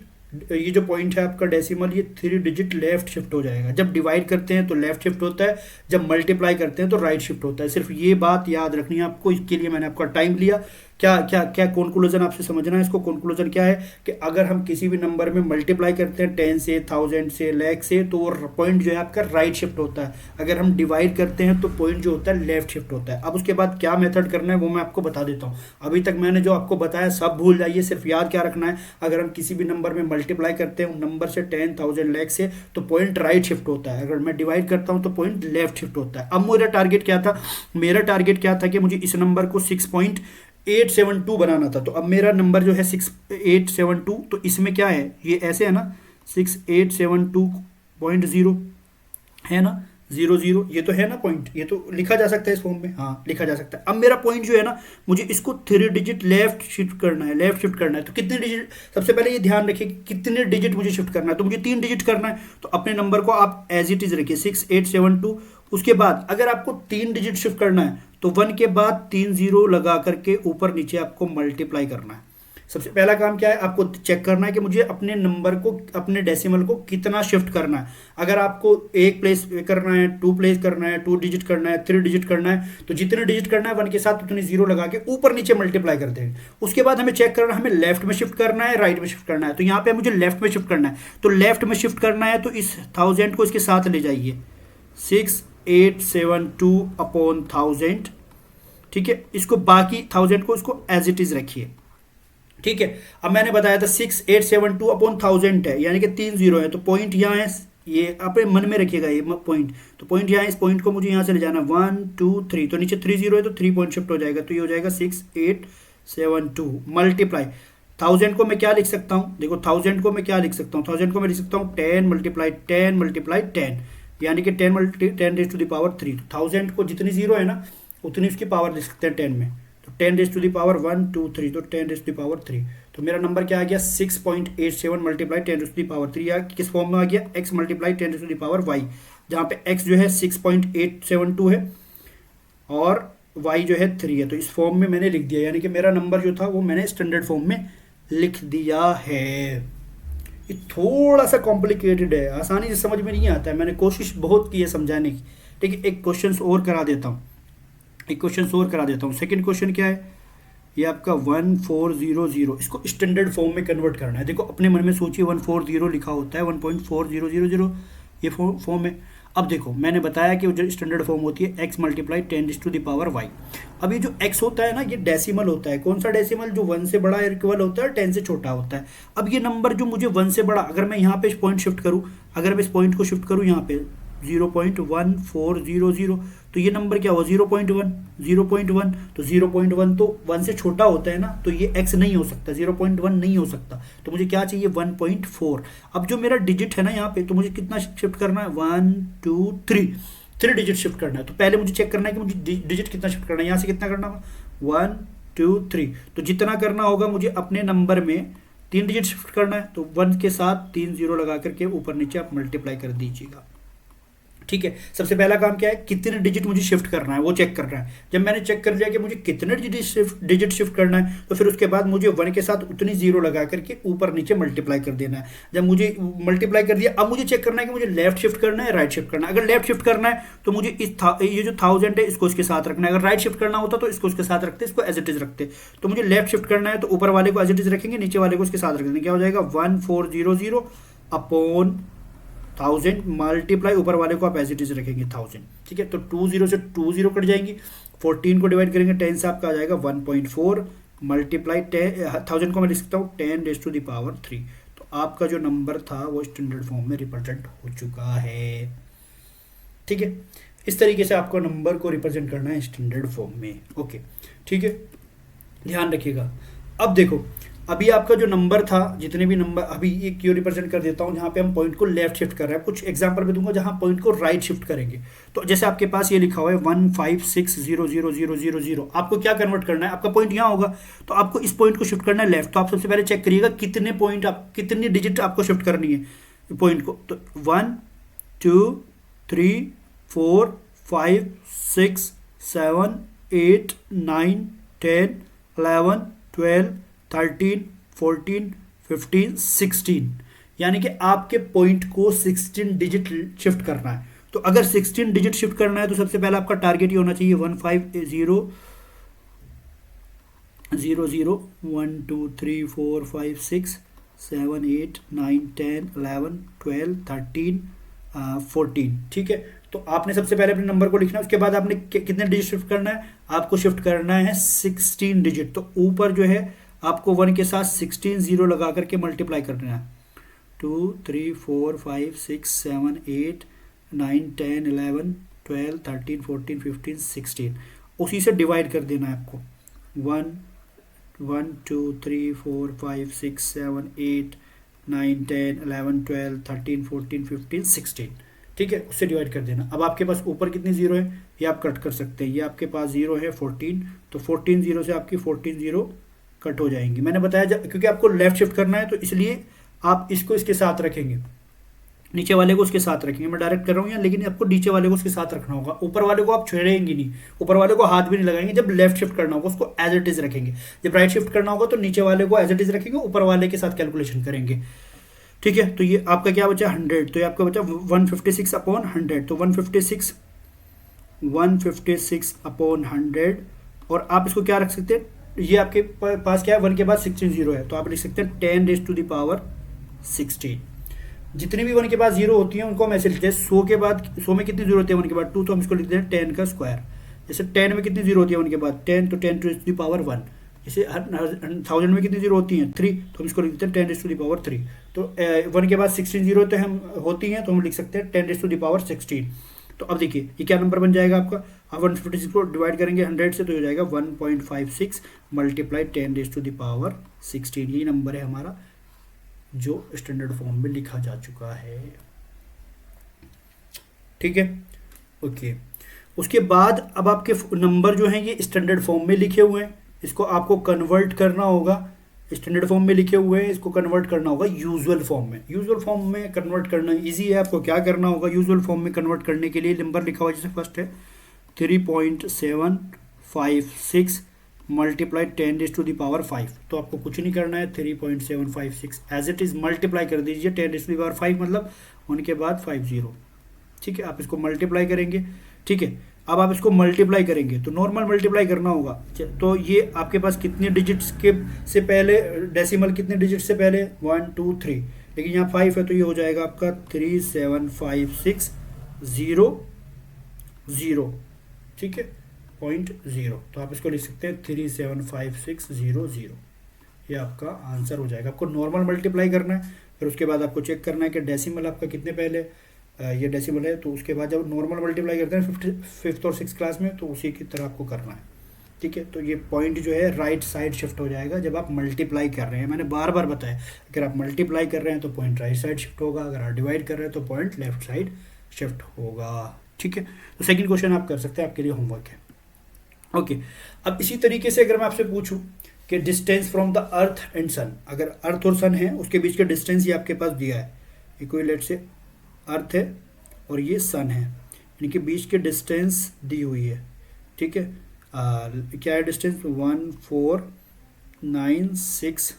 ये जो पॉइंट है आपका डेसिमल, ये 3 डिजिट लेफ्ट शिफ्ट हो जाएगा। जब डिवाइड करते हैं तो लेफ्ट शिफ्ट होता है, जब मल्टीप्लाई करते हैं तो राइट शिफ्ट होता है। सिर्फ ये बात याद रखनी है आपको, इसके लिए मैंने आपका टाइम लिया। क्या क्या क्या कंक्लूजन आपसे समझना है इसको। कंक्लूजन क्या है कि अगर हम किसी भी नंबर में मल्टीप्लाई करते हैं 10 से, 1000 से, लाख से, तो वो पॉइंट जो है आपका राइट शिफ्ट होता है। अगर हम डिवाइड करते हैं तो पॉइंट जो होता है लेफ्ट शिफ्ट होता है। अब उसके बाद क्या मेथड करना है वो मैं आपको बता देता हूँ। अभी तक मैंने जो आपको बताया सब भूल जाइए, सिर्फ याद क्या रखना है, अगर हम किसी भी नंबर में मल्टीप्लाई करते हैं नंबर से 10, 1000, लाख से, तो पॉइंट राइट शिफ्ट होता है। अगर मैं डिवाइड करता हूँ तो पॉइंट लेफ्ट शिफ्ट होता है। अब मेरा टारगेट क्या था, मेरा टारगेट क्या था कि मुझे इस नंबर को 6.872 बनाना था। तो अब मेरा नंबर जो है 6872, तो इसमें क्या है, ये ऐसे है ना 6872.0 है ना, 00, ये तो है ना पॉइंट, ये तो लिखा जा सकता है इस फॉर्म में, हाँ लिखा जा सकता है। अब मेरा पॉइंट जो है ना, मुझे इसको 3 डिजिट लेफ्ट शिफ्ट करना है, लेफ्ट शिफ्ट करना है। तो कितने डिजिट, सबसे पहले ये ध्यान रखिए कितने डिजिट मुझे शिफ्ट करना है। तो मुझे 3 डिजिट करना है, तो अपने नंबर को आप एज इट इज रखिए 6872। उसके बाद अगर आपको 3 डिजिट शिफ्ट करना है तो 1 के बाद 3 जीरो लगा करके ऊपर नीचे आपको मल्टीप्लाई करना है। सबसे पहला काम क्या है, आपको चेक करना है कि मुझे अपने नंबर को, अपने डेसिमल को कितना शिफ्ट करना है। अगर आपको 1 प्लेस करना है, 2 प्लेस करना है, 2 डिजिट करना है, 3 डिजिट करना है, तो जितने डिजिट करना है 1 के साथ उतने जीरो लगा के ऊपर नीचे मल्टीप्लाई कर देंगे। उसके बाद हमें चेक करना है, हमें लेफ्ट में शिफ्ट करना है, राइट में शिफ्ट करना है। तो यहाँ पे मुझे लेफ्ट में शिफ्ट करना है, तो लेफ्ट में शिफ्ट करना है तो इस 1000 को इसके साथ ले जाइए, 6872/1000। ठीक है, इसको बाकी 1000 को इसको एज इट इज रखिए। ठीक है, अब मैंने बताया था 6872/1000 है, यानी कि 3 जीरो है, तो पॉइंट यहाँ है, ये अपने मन में रखिएगा ये पॉइंट। तो पॉइंट यहाँ है, इस पॉइंट को मुझे यहाँ से ले जाना 1 2 3, तो नीचे 3 जीरो है तो 3 पॉइंट शिफ्ट हो जाएगा, तो ये हो जाएगा 6872 मल्टीप्लाई 1000 को मैं क्या लिख सकता हूँ, देखो 1000 को मैं क्या लिख सकता हूँ, 1000 को मैं लिख सकता हूँ 10 × 10 × 10, यानी कि 10 × 10⁻³ तो 1000 को जितनी जीरो है ना उतनी उसकी पावर लिख सकते हैं 10 में, तो 10⁻1 2 3, तो 10⁻3। तो मेरा नंबर क्या आ गया 6.87 मल्टीप्लाई 10⁻3, या किस फॉर्म में आ गया, x मल्टीप्लाई 10⁻y, जहाँ पे x जो है 6.872 है और y जो है 3 है। तो इस फॉर्म में मैंने लिख दिया, यानी कि मेरा नंबर जो था वो मैंने स्टैंडर्ड फॉर्म में लिख दिया है। ये थोड़ा सा कॉम्प्लिकेटेड है, आसानी से समझ में नहीं आता है, मैंने कोशिश बहुत की है समझाने की। ठीक है, एक क्वेश्चन और करा देता हूँ, सेकंड क्वेश्चन क्या है, ये आपका 1400, इसको स्टैंडर्ड फॉर्म में कन्वर्ट करना है। देखो अपने मन में सोचिए 140 लिखा होता है, 1.4000 ये फॉर्म है। अब देखो मैंने बताया कि जो स्टैंडर्ड फॉर्म होती है x मल्टीप्लाई 10⁻⁻y। अब ये जो x होता है ना, ये डेसिमल होता है। कौन सा डेसिमल, जो 1 से बड़ा इक्वल होता है 10 से छोटा होता है। अब ये नंबर जो मुझे 1 से बड़ा, अगर मैं यहाँ पे इस पॉइंट शिफ्ट करूँ, अगर मैं इस पॉइंट को शिफ्ट करूँ यहाँ पे 0.1400, तो ये नंबर क्या हुआ 0.1, तो 0.1 तो 1 से छोटा होता है ना, तो ये x नहीं हो सकता, 0.1 नहीं हो सकता, तो मुझे क्या चाहिए 1.4। अब जो मेरा डिजिट है ना यहाँ पे, तो मुझे कितना शिफ्ट करना है 1 2 3 डिजिट शिफ्ट करना है। तो पहले मुझे चेक करना है कि मुझे डिजिट कितना शिफ्ट करना है, यहाँ से कितना करना होगा 1 2 3, तो जितना करना होगा मुझे अपने नंबर में 3 डिजिट शिफ्ट करना है, तो 1 के साथ 3 जीरो लगा करके ऊपर नीचे आप मल्टीप्लाई कर दीजिएगा। ठीक है, सबसे पहला काम क्या है, कितने डिजिट मुझे शिफ्ट करना है वो चेक करना है। जब मैंने चेक कर लिया कि मुझे कितने डिजिट शिफ्ट करना है, तो फिर उसके बाद मुझे 1 के साथ उतनी जीरो लगा करके ऊपर नीचे मल्टीप्लाई कर देना है। जब मुझे मल्टीप्लाई कर दिया, अब मुझे चेक करना है कि मुझे लेफ्ट शिफ्ट करना है, राइट शिफ्ट करना है। अगर लेफ्ट शिफ्ट करना है तो मुझे ये जो 1000 है इसको इसके साथ रखना है, अगर राइट शिफ्ट करना होता तो इसको इसके साथ रखते, इसको एज इट इज रखते। तो मुझे लेफ्ट शिफ्ट करना है तो ऊपर वाले को एज इट इज रखेंगे, नीचे वाले को इसके साथ रख देंगे, क्या हो जाएगा 1400/1000 मल्टीप्लाई ऊपर वाले को आप एज इट इज रखेंगे 1000। ठीक है, तो 2 जीरो से 2 जीरो कट जाएंगी, 14 को डिवाइड करेंगे 10 से आपका आ जाएगा 1.4 मल्टीप्लाई 1000 को मैं लिख सकता हूँ 10⁻3। तो आपका जो नंबर था वो स्टैंडर्ड फॉर्म में रिप्रेजेंट हो चुका है। ठीक है, इस तरीके से आपको नंबर को रिप्रेजेंट करना है स्टैंडर्ड फॉर्म में। ओके, ठीक है, ध्यान रखिएगा। अब देखो अभी आपका जो नंबर था, जितने भी नंबर, अभी ये क्यों रिप्रेजेंट कर देता हूँ, जहाँ पे हम पॉइंट को लेफ्ट शिफ्ट कर रहे हैं, कुछ एग्जांपल भी दूंगा जहाँ पॉइंट को राइट शिफ्ट करेंगे। तो जैसे आपके पास ये लिखा हुआ है 156000000, आपको क्या कन्वर्ट करना है, आपका पॉइंट यहाँ होगा, तो आपको इस पॉइंट को शिफ्ट करना है लेफ्ट। तो आप सबसे पहले चेक करिएगा कितने पॉइंट, आप कितनी डिजिट आपको शिफ्ट करनी है पॉइंट को। तो 1 2 3 4 5 6 7 8 9 10 11 12 13 14 15 16, यानी कि आपके पॉइंट को 16 डिजिट शिफ्ट करना है। तो अगर 16 डिजिट शिफ्ट करना है तो सबसे पहले आपका टारगेट ये होना चाहिए 150 0 1 2 3 4 5 6 7 8 9 10 11 12 13 14, ठीक है। तो आपने सबसे पहले अपने नंबर को लिखना है, उसके बाद आपने कितने डिजिट शिफ्ट करना है, आपको शिफ्ट करना है 16 डिजिट। तो ऊपर जो है आपको 1 के साथ 16 जीरो लगा करके मल्टीप्लाई करना है, 2 3 4 5 6 7 8 9 10 11 12 13 14 15 16, उसी से डिवाइड कर देना है आपको। 1 1 2 3 4 5 6 7 8 9 10 11 12 13 14 15 16, ठीक है, उससे डिवाइड कर देना। अब आपके पास ऊपर कितनी जीरो है ये आप कट कर सकते हैं, ये आपके पास जीरो है 14, तो 14 जीरो से आपकी 14 जीरो कट हो जाएंगी। मैंने बताया क्योंकि आपको लेफ्ट शिफ्ट करना है तो इसलिए आप इसको इसके साथ रखेंगे, नीचे वाले को उसके साथ रखेंगे। मैं डायरेक्ट कर रहा हूँ यहाँ, लेकिन आपको नीचे वाले को उसके साथ रखना होगा, ऊपर वाले को आप छेड़ेंगे नहीं, ऊपर वाले को हाथ भी नहीं लगाएंगे। जब लेफ्ट शिफ्ट करना होगा उसको एज इट इज रखेंगे, जब राइट शिफ्ट करना होगा तो नीचे वाले को एज इट इज रखेंगे, ऊपर वाले के साथ कैलकुलेशन करेंगे, ठीक है। तो ये आपका क्या बचा 100, तो ये आपका बचा 156 अपॉन 100, तो 156 अपॉन 100, और आप इसको क्या रख सकते हैं, ये आपके पास क्या है 1 के बाद 16 जीरो है, तो आप लिख सकते हैं 10 रेज टू द पावर 16। जितनी भी 1 के बाद जीरो होती है उनको हम ऐसे लिखते हैं, 100 के बाद 100 में कितनी जीरो होती है 1 के बाद 2, तो हम इसको लिखते हैं 10 का स्क्वायर। जैसे 10 में कितनी जीरो होती है 1 के बाद 10, तो 10 रेज टू द पावर 1। जैसे 1000 में कितनी जीरो होती हैं 3, तो हम इसको लिख देते हैं 10 रेज टू द पावर 3। तो 1 के बाद 16 जीरो तो हम होती हैं, तो हम लिख सकते हैं 10 रेज टू द पावर 16। तो अब देखिए ये क्या नंबर बन जाएगा आपका, आप 156 को डिवाइड करेंगे 100 से तो हो जाएगा 1.56 multiply 10 raise to the power 16। ये नंबर है हमारा जो स्टैंडर्ड फॉर्म में लिखा जा चुका है, ठीक है, ओके। उसके बाद अब आपके नंबर जो हैं ये स्टैंडर्ड फॉर्म में लिखे हुए हैं, इसको आपको कन्वर्ट करना होगा, स्टैंडर्ड फॉर्म में लिखे हुए हैं, इसको कन्वर्ट करना होगा यूजुअल फॉर्म में। यूजुअल फॉर्म में कन्वर्ट करना इजी है, आपको क्या करना होगा, यूजुअल फॉर्म में कन्वर्ट करने के लिए नंबर लिखा हुआ है, जैसे फर्स्ट है 3.756 multiply 10 raise to the power 5, तो आपको कुछ नहीं करना है, 3.756 एज इट इज़ मल्टीप्लाई कर दीजिए 10 रेज टू द पावर 5, मतलब 1 के बाद 50, ठीक है। आप इसको मल्टीप्लाई करेंगे, ठीक है। अब आप इसको मल्टीप्लाई करेंगे तो नॉर्मल मल्टीप्लाई करना होगा, तो ये आपके पास कितने डिजिट्स के से पहले, डेसिमल कितने डिजिट से पहले 1 2 3, लेकिन यहाँ 5 है तो ये हो जाएगा आपका 37560, ठीक है, 0.0, तो आप इसको लिख सकते हैं 37560, ये आपका आंसर हो जाएगा। आपको नॉर्मल मल्टीप्लाई करना है, फिर उसके बाद आपको चेक करना है कि डेसिमल आपका कितने पहले, ये डेसिमल है, तो उसके बाद जब नॉर्मल मल्टीप्लाई करते हैं फिफ्थ और 6th क्लास में, तो उसी की तरह आपको करना है, ठीक है। तो ये पॉइंट जो है राइट साइड शिफ्ट हो जाएगा जब आप मल्टीप्लाई कर रहे हैं। मैंने बार बार बताया, अगर आप मल्टीप्लाई कर रहे हैं तो पॉइंट राइट साइड शिफ्ट होगा, अगर आप डिवाइड कर रहे हैं तो पॉइंट लेफ्ट साइड शिफ्ट होगा, ठीक है। तो सेकंड क्वेश्चन आप कर सकते हैं, आपके लिए होमवर्क है, ओके। अब इसी तरीके से अगर मैं आपसे पूछूं कि distance from the earth and sun, अगर अर्थ और सन है उसके बीच का डिस्टेंस ये आपके पास दिया है, ये कोई लेट से अर्थ है और ये सन है, इनके बीच के डिस्टेंस दी हुई है, ठीक है। क्या है डिस्टेंस 1496,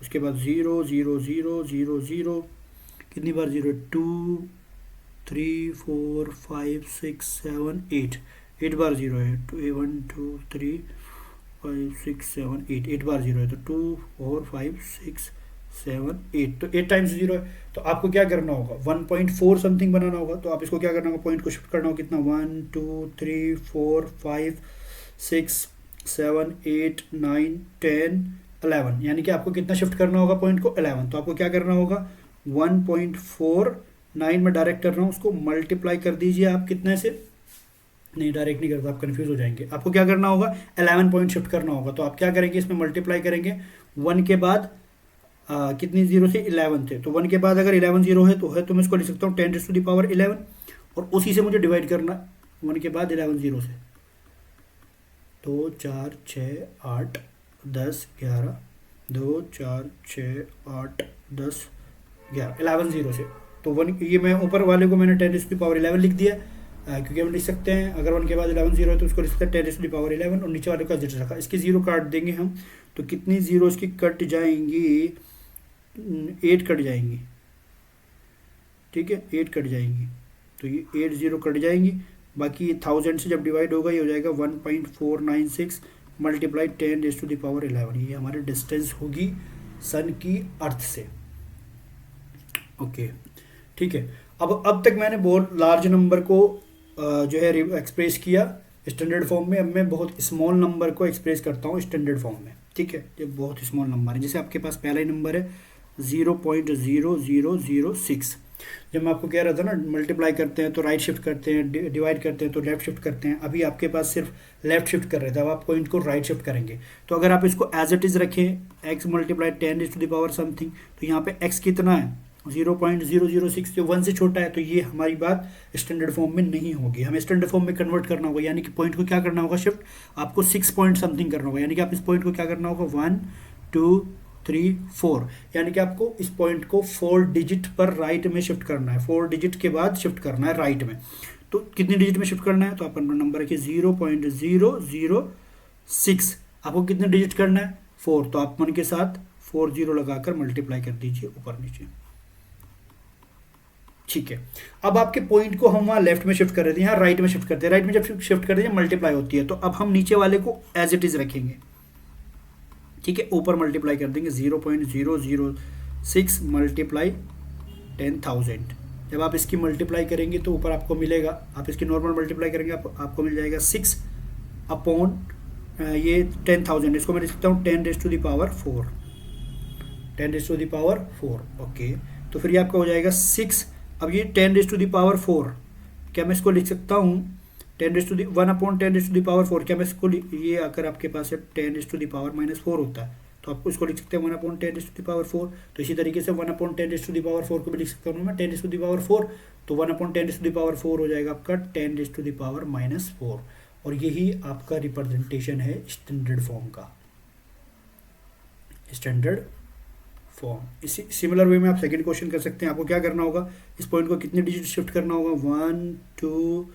उसके बाद 0 0 0 0 0, कितनी बार 0, 2 3 4 5 6 7 8 बार 0 है, 1 2 3 5 6 7 8 बार 0 है, तो 2 4 5 6 7 8, तो 8 टाइम्स 0 है। तो आपको क्या करना होगा 1.4 समथिंग बनाना होगा, तो आप इसको क्या करना होगा, पॉइंट को शिफ्ट करना होगा कितना 1 2 3 4 5 6 7 8 9 10 11, यानी कि आपको कितना शिफ्ट करना होगा पॉइंट को 11। तो आपको क्या करना होगा 1.49 में डायरेक्ट कर रहा हूँ, उसको मल्टीप्लाई कर दीजिए आप कितने से, नहीं डायरेक्ट नहीं करता, आप कंफ्यूज हो जाएंगे। आपको क्या करना होगा 11 पॉइंट शिफ्ट करना होगा, तो आप क्या करेंगे इसमें मल्टीप्लाई करेंगे 1 के बाद कितनी जीरो थे, 11 थे, तो 1 के बाद अगर 11 जीरो है तो मैं इसको लिख सकता हूँ 10⁻11 और उसी से मुझे डिवाइड करना 1 के बाद 11 जीरो से, 2 4 6 8 10 11, 2 4 6 8 10 11, 11 जीरो से, तो 1 ये मैं ऊपर वाले को मैंने 10⁻11 लिख दिया, क्योंकि हम लिख सकते हैं अगर 1 के बाद 11 जीरो है तो उसको लिख सकते हैं 10⁻11 और नीचे वाले का जीरो रखा, इसकी जीरो काट देंगे हम, तो कितनी जीरो इसकी कट जाएंगी, 8 कट जाएंगी, ठीक है 8 कट जाएंगी, तो ये 8 जीरो कट जाएंगी, बाकी 1000 से जब डिवाइड होगा ये हो जाएगा 1.496 मल्टीप्लाई 10⁻11, ये हमारी डिस्टेंस होगी सन की अर्थ से। ओके ठीक है, अब तक मैंने बहुत लार्ज नंबर को जो है एक्सप्रेस किया स्टैंडर्ड फॉर्म में, अब मैं बहुत स्मॉल नंबर को एक्सप्रेस करता हूँ स्टैंडर्ड फॉर्म में, ठीक है, ये बहुत स्मॉल नंबर है, जैसे आपके पास पहला ही नंबर है 0.0006, जब मैं आपको कह रहा था ना मल्टीप्लाई करते हैं तो राइट शिफ्ट करते हैं, डिवाइड करते हैं तो लेफ्ट शिफ्ट करते हैं, अभी आपके पास सिर्फ लेफ्ट शिफ्ट कर रहे थे, अब आप पॉइंट को राइट शिफ्ट करेंगे, तो अगर आप इसको एज इट इज़ रखें x मल्टीप्लाई 10⁻ समथिंग, तो यहाँ पे x कितना है 0.006, जो 1 से छोटा है, तो ये हमारी बात स्टैंडर्ड फॉर्म में नहीं होगी, हमें स्टैंडर्ड फॉर्म में कन्वर्ट करना होगा, यानी कि पॉइंट को क्या करना होगा शिफ्ट, आपको 6 पॉइंट समथिंग करना होगा, यानी कि आप इस पॉइंट को क्या करना होगा 1 2 3 4, यानी कि आपको इस पॉइंट को 4 डिजिट पर राइट में शिफ्ट करना है, 4 डिजिट के बाद शिफ्ट करना है राइट में, तो कितनी डिजिट में शिफ्ट करना है, तो अपन नंबर रखिए 0.006, आपको कितने डिजिट करना है 4, तो आप 1 के साथ 4 जीरो लगाकर मल्टीप्लाई कर दीजिए ऊपर नीचे, ठीक है। अब आपके पॉइंट को हम वहाँ लेफ्ट में शिफ्ट कर रहे थे, यहाँ राइट में शिफ्ट करते हैं, राइट में जब शिफ्ट करते हैं मल्टीप्लाई होती है, तो अब हम नीचे वाले को एज इट इज रखेंगे, ठीक है, ऊपर मल्टीप्लाई कर देंगे 0.006 मल्टीप्लाई 10,000, जब आप इसकी मल्टीप्लाई करेंगे तो ऊपर आपको मिलेगा, आप इसकी नॉर्मल मल्टीप्लाई करेंगे आपको मिल जाएगा 6 अपॉन ये 10,000, इसको मैं लिख सकता हूँ 10⁻4, 10⁻4, ओके, तो फिर ये आपका हो जाएगा 6, अब ये 10⁻4, क्या मैं इसको लिख सकता हूँ 1/10⁻4, क्या मैं इसको ये अगर आपके पास है 10⁻⁻4 होता है तो आपको इसको लिख सकते हैं 1/10⁻4, तो इसी तरीके से 1/10⁻4 को भी लिख सकता हूँ मैं 10⁻4, तो 1/10⁻4 हो जाएगा आपका 10⁻⁻4, और यही आपका रिप्रेजेंटेशन है स्टैंडर्ड फॉर्म का, स्टैंडर्ड फॉर्म। इसी सिमिलर वे में आप सेकंड क्वेश्चन कर सकते हैं, आपको क्या करना होगा, इस पॉइंट को कितने डिजिट शिफ्ट करना होगा 1 2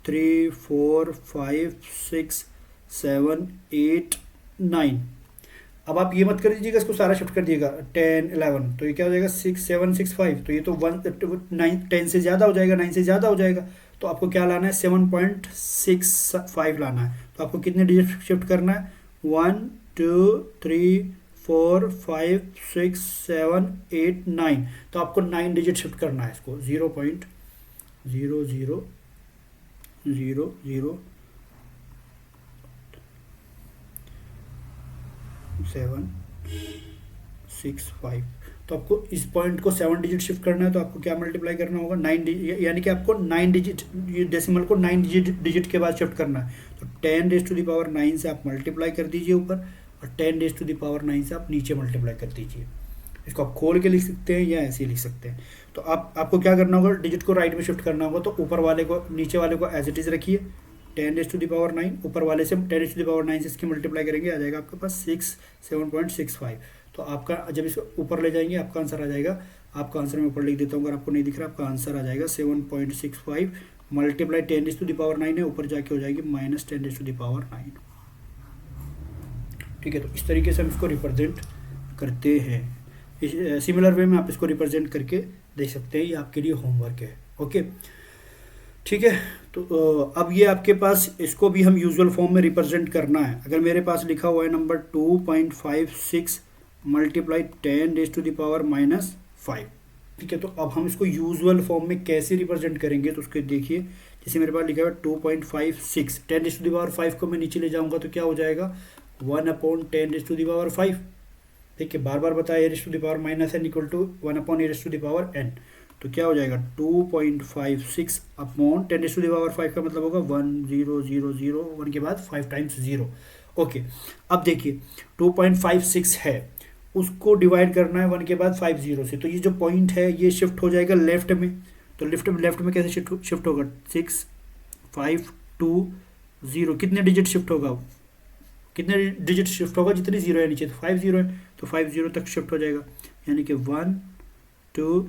3 4 5 6 7 8 9, अब आप ये मत कर दीजिएगा इसको सारा शिफ्ट कर दिएगा 10 11, तो ये क्या हो जाएगा 6 7 6 5, तो ये तो 9 10 से ज़्यादा हो जाएगा, 9 से ज़्यादा हो जाएगा, तो आपको क्या लाना है 7.65 लाना है, तो आपको कितने डिजिट शिफ्ट करना है 1 2 3 4 5 6 7 8 9, तो आपको 9 डिजिट शिफ्ट करना है इसको 0.0000 765, तो आपको इस पॉइंट को 7 डिजिट शिफ्ट करना है, तो आपको क्या मल्टीप्लाई करना होगा 9 डिजिट, यानी कि आपको 9 डिजिट, ये डेसिमल को 9 डिजिट के बाद शिफ्ट करना है, तो 10⁻9 से आप मल्टीप्लाई कर दीजिए ऊपर, और 10⁻9 से आप नीचे मल्टीप्लाई कर दीजिए, इसको आप खोल के लिख सकते हैं या ऐसे ही लिख सकते हैं, तो आपको क्या करना होगा डिजिट को राइट में शिफ्ट करना होगा, तो ऊपर वाले को नीचे वाले को एज इट इज़ रखिए 10⁻9, ऊपर वाले से 10⁻9 से इसकी मल्टीप्लाई करेंगे, आ जाएगा आपके पास 7.65, तो आपका जब इसको ऊपर ले जाएंगे आपका आंसर आ जाएगा, आपका आंसर मैं ऊपर लिख देता हूँ अगर आपको नहीं दिख रहा, आपका आंसर आ जाएगा 7.65 मल्टीप्लाई 10⁻9 है, ऊपर जाके हो जाएगी -10⁻9, ठीक है, तो इस तरीके से हम इसको रिप्रेजेंट करते हैं, सिमिलर वे में आप इसको रिप्रेजेंट करके देख सकते हैं, ये आपके लिए होमवर्क है, ओके ठीक है। तो अब ये आपके पास इसको भी हम यूजुअल फॉर्म में रिप्रेजेंट करना है, अगर मेरे पास लिखा हुआ है नंबर 2.56 मल्टीप्लाई 10⁻⁻5, ठीक है, तो अब हम इसको यूजुअल फॉर्म में कैसे रिप्रेजेंट करेंगे, तो उसको देखिए, जैसे मेरे पास लिखा हुआ है 2.56, 10⁻5 को मैं नीचे ले जाऊंगा तो क्या हो जाएगा 1/10⁻5, ठीक है, बार बार बताया (-n इक्वल टू 1/n), तो क्या हो जाएगा 2.56 अपॉन 10⁻5 का मतलब होगा 1000 1 के बाद 5 टाइम्स 0, ओके। अब देखिए 2.56 है, उसको डिवाइड करना है 1 के बाद 5 जीरो से। तो ये जो पॉइंट है ये शिफ्ट हो जाएगा लेफ्ट में। तो लेफ्ट में कैसे शिफ्ट होगा, 6 5 2 0। कितने डिजिट शिफ्ट होगा, कितने डिजिट शिफ्ट होगा, जितनी जीरो है नीचे, तो 5 जीरो है तो 5 जीरो तक शिफ्ट हो जाएगा। यानी कि 1 2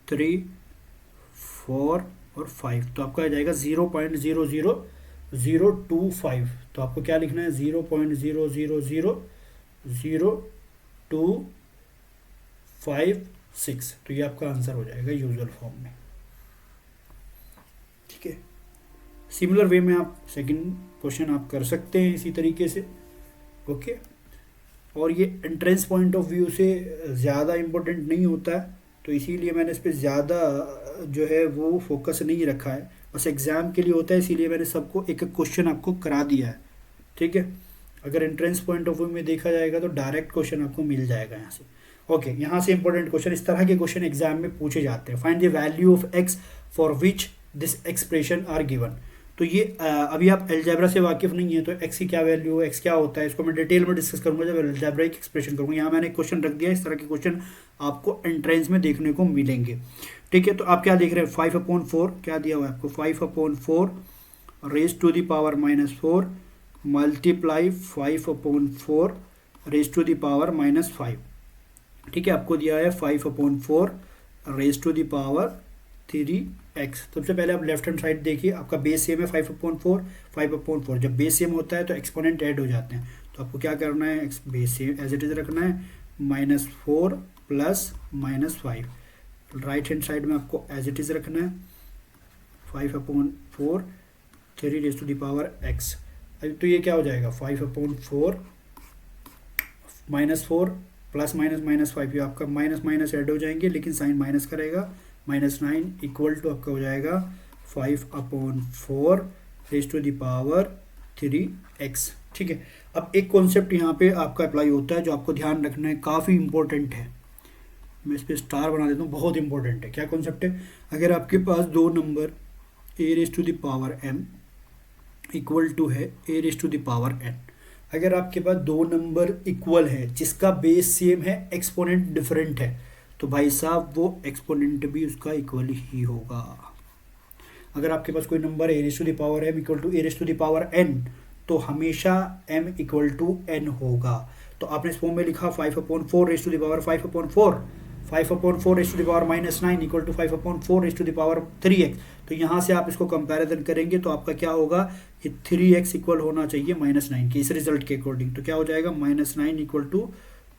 3 4 और 5। तो आपका आ जाएगा 0.00025। तो आपको क्या लिखना है, 0.0000256। तो ये आपका आंसर हो जाएगा यूजुअल फॉर्म में। ठीक है, सिमिलर वे में आप सेकंड क्वेश्चन आप कर सकते हैं इसी तरीके से। ओके, और ये एंट्रेंस पॉइंट ऑफ व्यू से ज़्यादा इम्पोर्टेंट नहीं होता है, तो इसीलिए मैंने इस पर ज़्यादा जो है वो फोकस नहीं रखा है। बस एग्ज़ाम के लिए होता है, इसीलिए मैंने सबको एक एक क्वेश्चन आपको करा दिया है। ठीक है, अगर एंट्रेंस पॉइंट ऑफ व्यू में देखा जाएगा तो डायरेक्ट क्वेश्चन आपको मिल जाएगा यहाँ से। ओके, यहाँ से इंपॉर्टेंट क्वेश्चन, इस तरह के क्वेश्चन एग्जाम में पूछे जाते हैं। Find the value of X for which this expression are given. तो ये अभी आप अलजेब्रा से वाकिफ नहीं है तो एक्स की क्या वैल्यू है, एक्स क्या होता है, इसको मैं डिटेल में डिस्कस करूंगा जब अलजेब्रा की एक्सप्रेशन करूंगा। यहाँ मैंने क्वेश्चन रख दिया, इस तरह के क्वेश्चन आपको एंट्रेंस में देखने को मिलेंगे। ठीक है, तो आप क्या देख रहे हैं, 5/4 क्या दिया हुआ है आपको, 5/4 raise to the power -4 multiply 5/4 raise to the power -5। ठीक है, आपको दिया है 5/4 raise to the power 3x। सबसे पहले आप लेफ्ट हैंड साइड देखिए, आपका बेस सेम है 5/4। जब बेस सेम होता है तो एक्सपोनेंट ऐड हो जाते हैं। तो आपको क्या करना है, base same as it is रखना है, -4 प्लस -5। राइट हैंड साइड में आपको एज इट इज रखना है 5/4 3 raise to the power x। तो ये क्या हो जाएगा, 5/4 -4 प्लस -5। ये आपका माइनस ऐड हो जाएंगे, लेकिन साइन माइनस करेगा, -9 इक्वल टू आपका हो जाएगा 5/4 raise to the power 3x। ठीक है, अब एक कॉन्सेप्ट यहाँ पे आपका अप्लाई होता है जो आपको ध्यान रखना है, काफ़ी इंपॉर्टेंट है। मैं इस पर स्टार बना देता हूँ, बहुत इंपॉर्टेंट है। क्या कॉन्सेप्ट है, अगर आपके पास दो number a raise to the power m equal to है a raise to the power n, अगर आपके पास दो नंबर इक्वल है जिसका बेस सेम है, एक्सपोनेंट डिफरेंट है, तो भाई साहब वो एक्सपोनेंट भी उसका इक्वल ही होगा। अगर आपके पास कोई नंबर है a raise to the power m equal to a raise to the power n, तो हमेशा m इक्वल टू n होगा। तो आपने इस फॉर्म में लिखा 5/4 raise to the power 5/4 raise to the power -9 equal to 5/4 raise to the power 3x। तो यहाँ से आप इसको कंपैरिजन करेंगे तो आपका क्या होगा, ये 3x इक्वल होना चाहिए -9 के, इस रिजल्ट के अकॉर्डिंग। तो क्या हो जाएगा, -9 इक्वल टू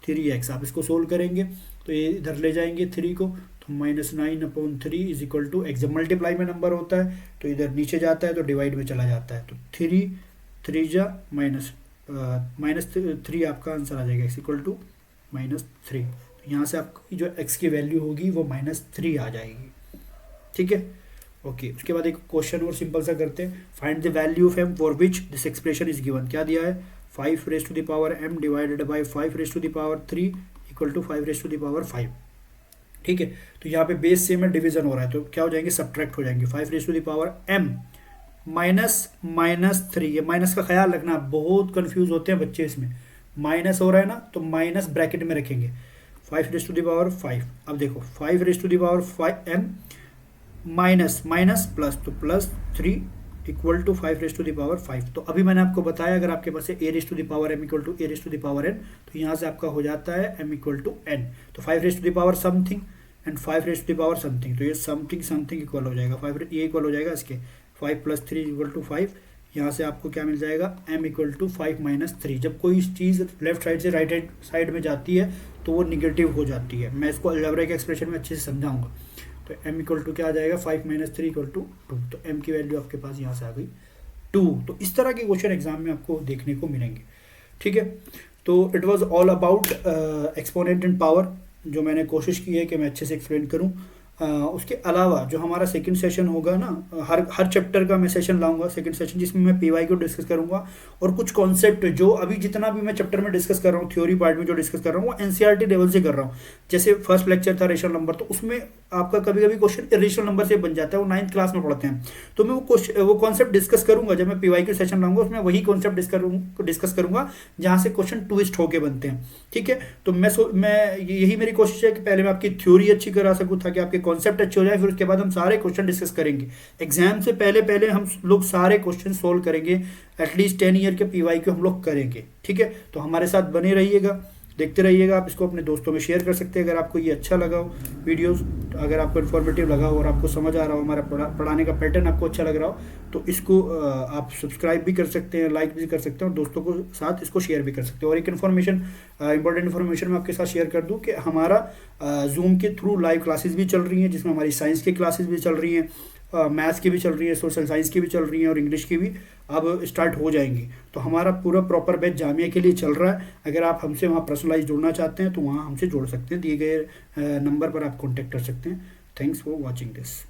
3x। आप इसको सोल्व करेंगे तो ये इधर ले जाएंगे 3 को, तो -9/3 इज इक्वल टू x। जब मल्टीप्लाई में नंबर होता है तो इधर नीचे जाता है तो डिवाइड में चला जाता है, तो 3 जा -3 आपका आंसर आ जाएगा, x इक्वल टू -3। तो यहाँ से आपकी जो x की वैल्यू होगी वो -3 आ जाएगी। ठीक है, ओके। उसके बाद एक क्वेश्चन और सिंपल सा करते हैं, find the value of m for which this expression is given. क्या दिया है, 5 raise to the power m divided by 5 raise to the power 3 equal to 5 raise to the power 5। ठीक है, तो यहाँ पे बेस सेम है, डिवीजन हो रहा है, तो क्या हो जाएंगे, सब्ट्रैक्ट हो जाएंगे। 5 raise to the power m -3, ये माइनस का ख्याल रखना, बहुत कंफ्यूज होते हैं बच्चे इसमें। माइनस हो रहा है ना, तो माइनस ब्रैकेट में रखेंगे, 5 रेज टू द पावर 5। अब देखो 5 raise to the power 5m minus plus, तो +3 equal to 5 raise to the power 5। तो अभी मैंने आपको बताया, अगर आपके पास है a raise to the power m equal to a raise to the power n, तो यहाँ से आपका हो जाता है m इक्वल टू n। तो 5 raise to the power something and 5 raise to the power something, तो ये समथिंग इक्वल हो जाएगा 5, ये इक्वल हो जाएगा इसके 5 + 3 इक्वल टू 5। यहाँ से आपको क्या मिल जाएगा, m इक्वल टू 5 - 3। जब कोई चीज़ लेफ्ट साइड से राइट हैंड साइड में जाती है तो वो निगेटिव हो जाती है। मैं इसको अलजेब्रा के एक्सप्रेशन में अच्छे से समझाऊंगा। तो m इक्वल टू क्या आ जाएगा, 5 - 3 इक्वल टू 2। तो m की वैल्यू आपके पास यहाँ से आ गई 2। तो इस तरह के क्वेश्चन एग्जाम में आपको देखने को मिलेंगे। ठीक है, तो it was all about exponent and power, जो मैंने कोशिश की है कि मैं अच्छे से एक्सप्लेन करूँ। उसके अलावा जो हमारा सेकंड सेशन होगा ना, हर चैप्टर का मैं सेशन लाऊंगा, सेकंड सेशन, जिसमें मैं पीवाई को डिस्कस करूंगा और कुछ कॉन्सेप्ट जो अभी जितना भी मैं चैप्टर में डिस्कस कर रहा हूँ, थ्योरी पार्ट में जो डिस्कस कर रहा हूँ वो एनसीईआरटी लेवल से कर रहा हूँ। जैसे फर्स्ट लेक्चर था रेशनल नंबर, तो उसमें आपका कभी कभी क्वेश्चन इरेशनल नंबर से बन जाता है, वो 9th क्लास में पढ़ते हैं। तो मैं वो कॉन्सेप्ट डिस्कस करूंगा जब मैं पीवाई के सेशन लाऊंगा, उसमें वही कॉन्सेप्ट डिस्कस करूंगा जहां से क्वेश्चन ट्विस्ट होके बनते हैं। ठीक है, तो मैं यही मेरी कोशिश है कि पहले मैं आपकी थ्योरी अच्छी करा सकूं ताकि आपके कॉन्सेप्ट अच्छे हो जाए, फिर उसके बाद हम सारे क्वेश्चन डिस्कस करेंगे। एग्जाम से पहले पहले हम लोग सारे क्वेश्चन सोल्व करेंगे, एटलीस्ट 10 ईयर के पीवाई को हम लोग करेंगे। ठीक है, तो हमारे साथ बने रहिएगा, देखते रहिएगा। आप इसको अपने दोस्तों में शेयर कर सकते हैं अगर आपको ये अच्छा लगा हो वीडियोस, अगर आपको इन्फॉर्मेटिव लगा हो और आपको समझ आ रहा हो, हमारा पढ़ाने का पैटर्न आपको अच्छा लग रहा हो, तो इसको आप सब्सक्राइब भी कर सकते हैं, लाइक भी कर सकते हैं और दोस्तों को साथ इसको शेयर भी कर सकते हैं। और एक इन्फॉर्मेशन, इंपॉर्टेंट इन्फॉर्मेशन मैं आपके साथ शेयर कर दूं कि हमारा जूम के थ्रू लाइव क्लासेस भी चल रही हैं, जिसमें हमारी साइंस की क्लासेस भी चल रही हैं, मैथ्स की भी चल रही है, सोशल साइंस की भी चल रही है और इंग्लिश की भी अब स्टार्ट हो जाएंगी। तो हमारा पूरा प्रॉपर बैच जामिया के लिए चल रहा है। अगर आप हमसे वहाँ पर्सनलाइज जुड़ना चाहते हैं तो वहाँ हमसे जुड़ सकते हैं, दिए गए नंबर पर आप कॉन्टैक्ट कर सकते हैं। Thanks for watching this.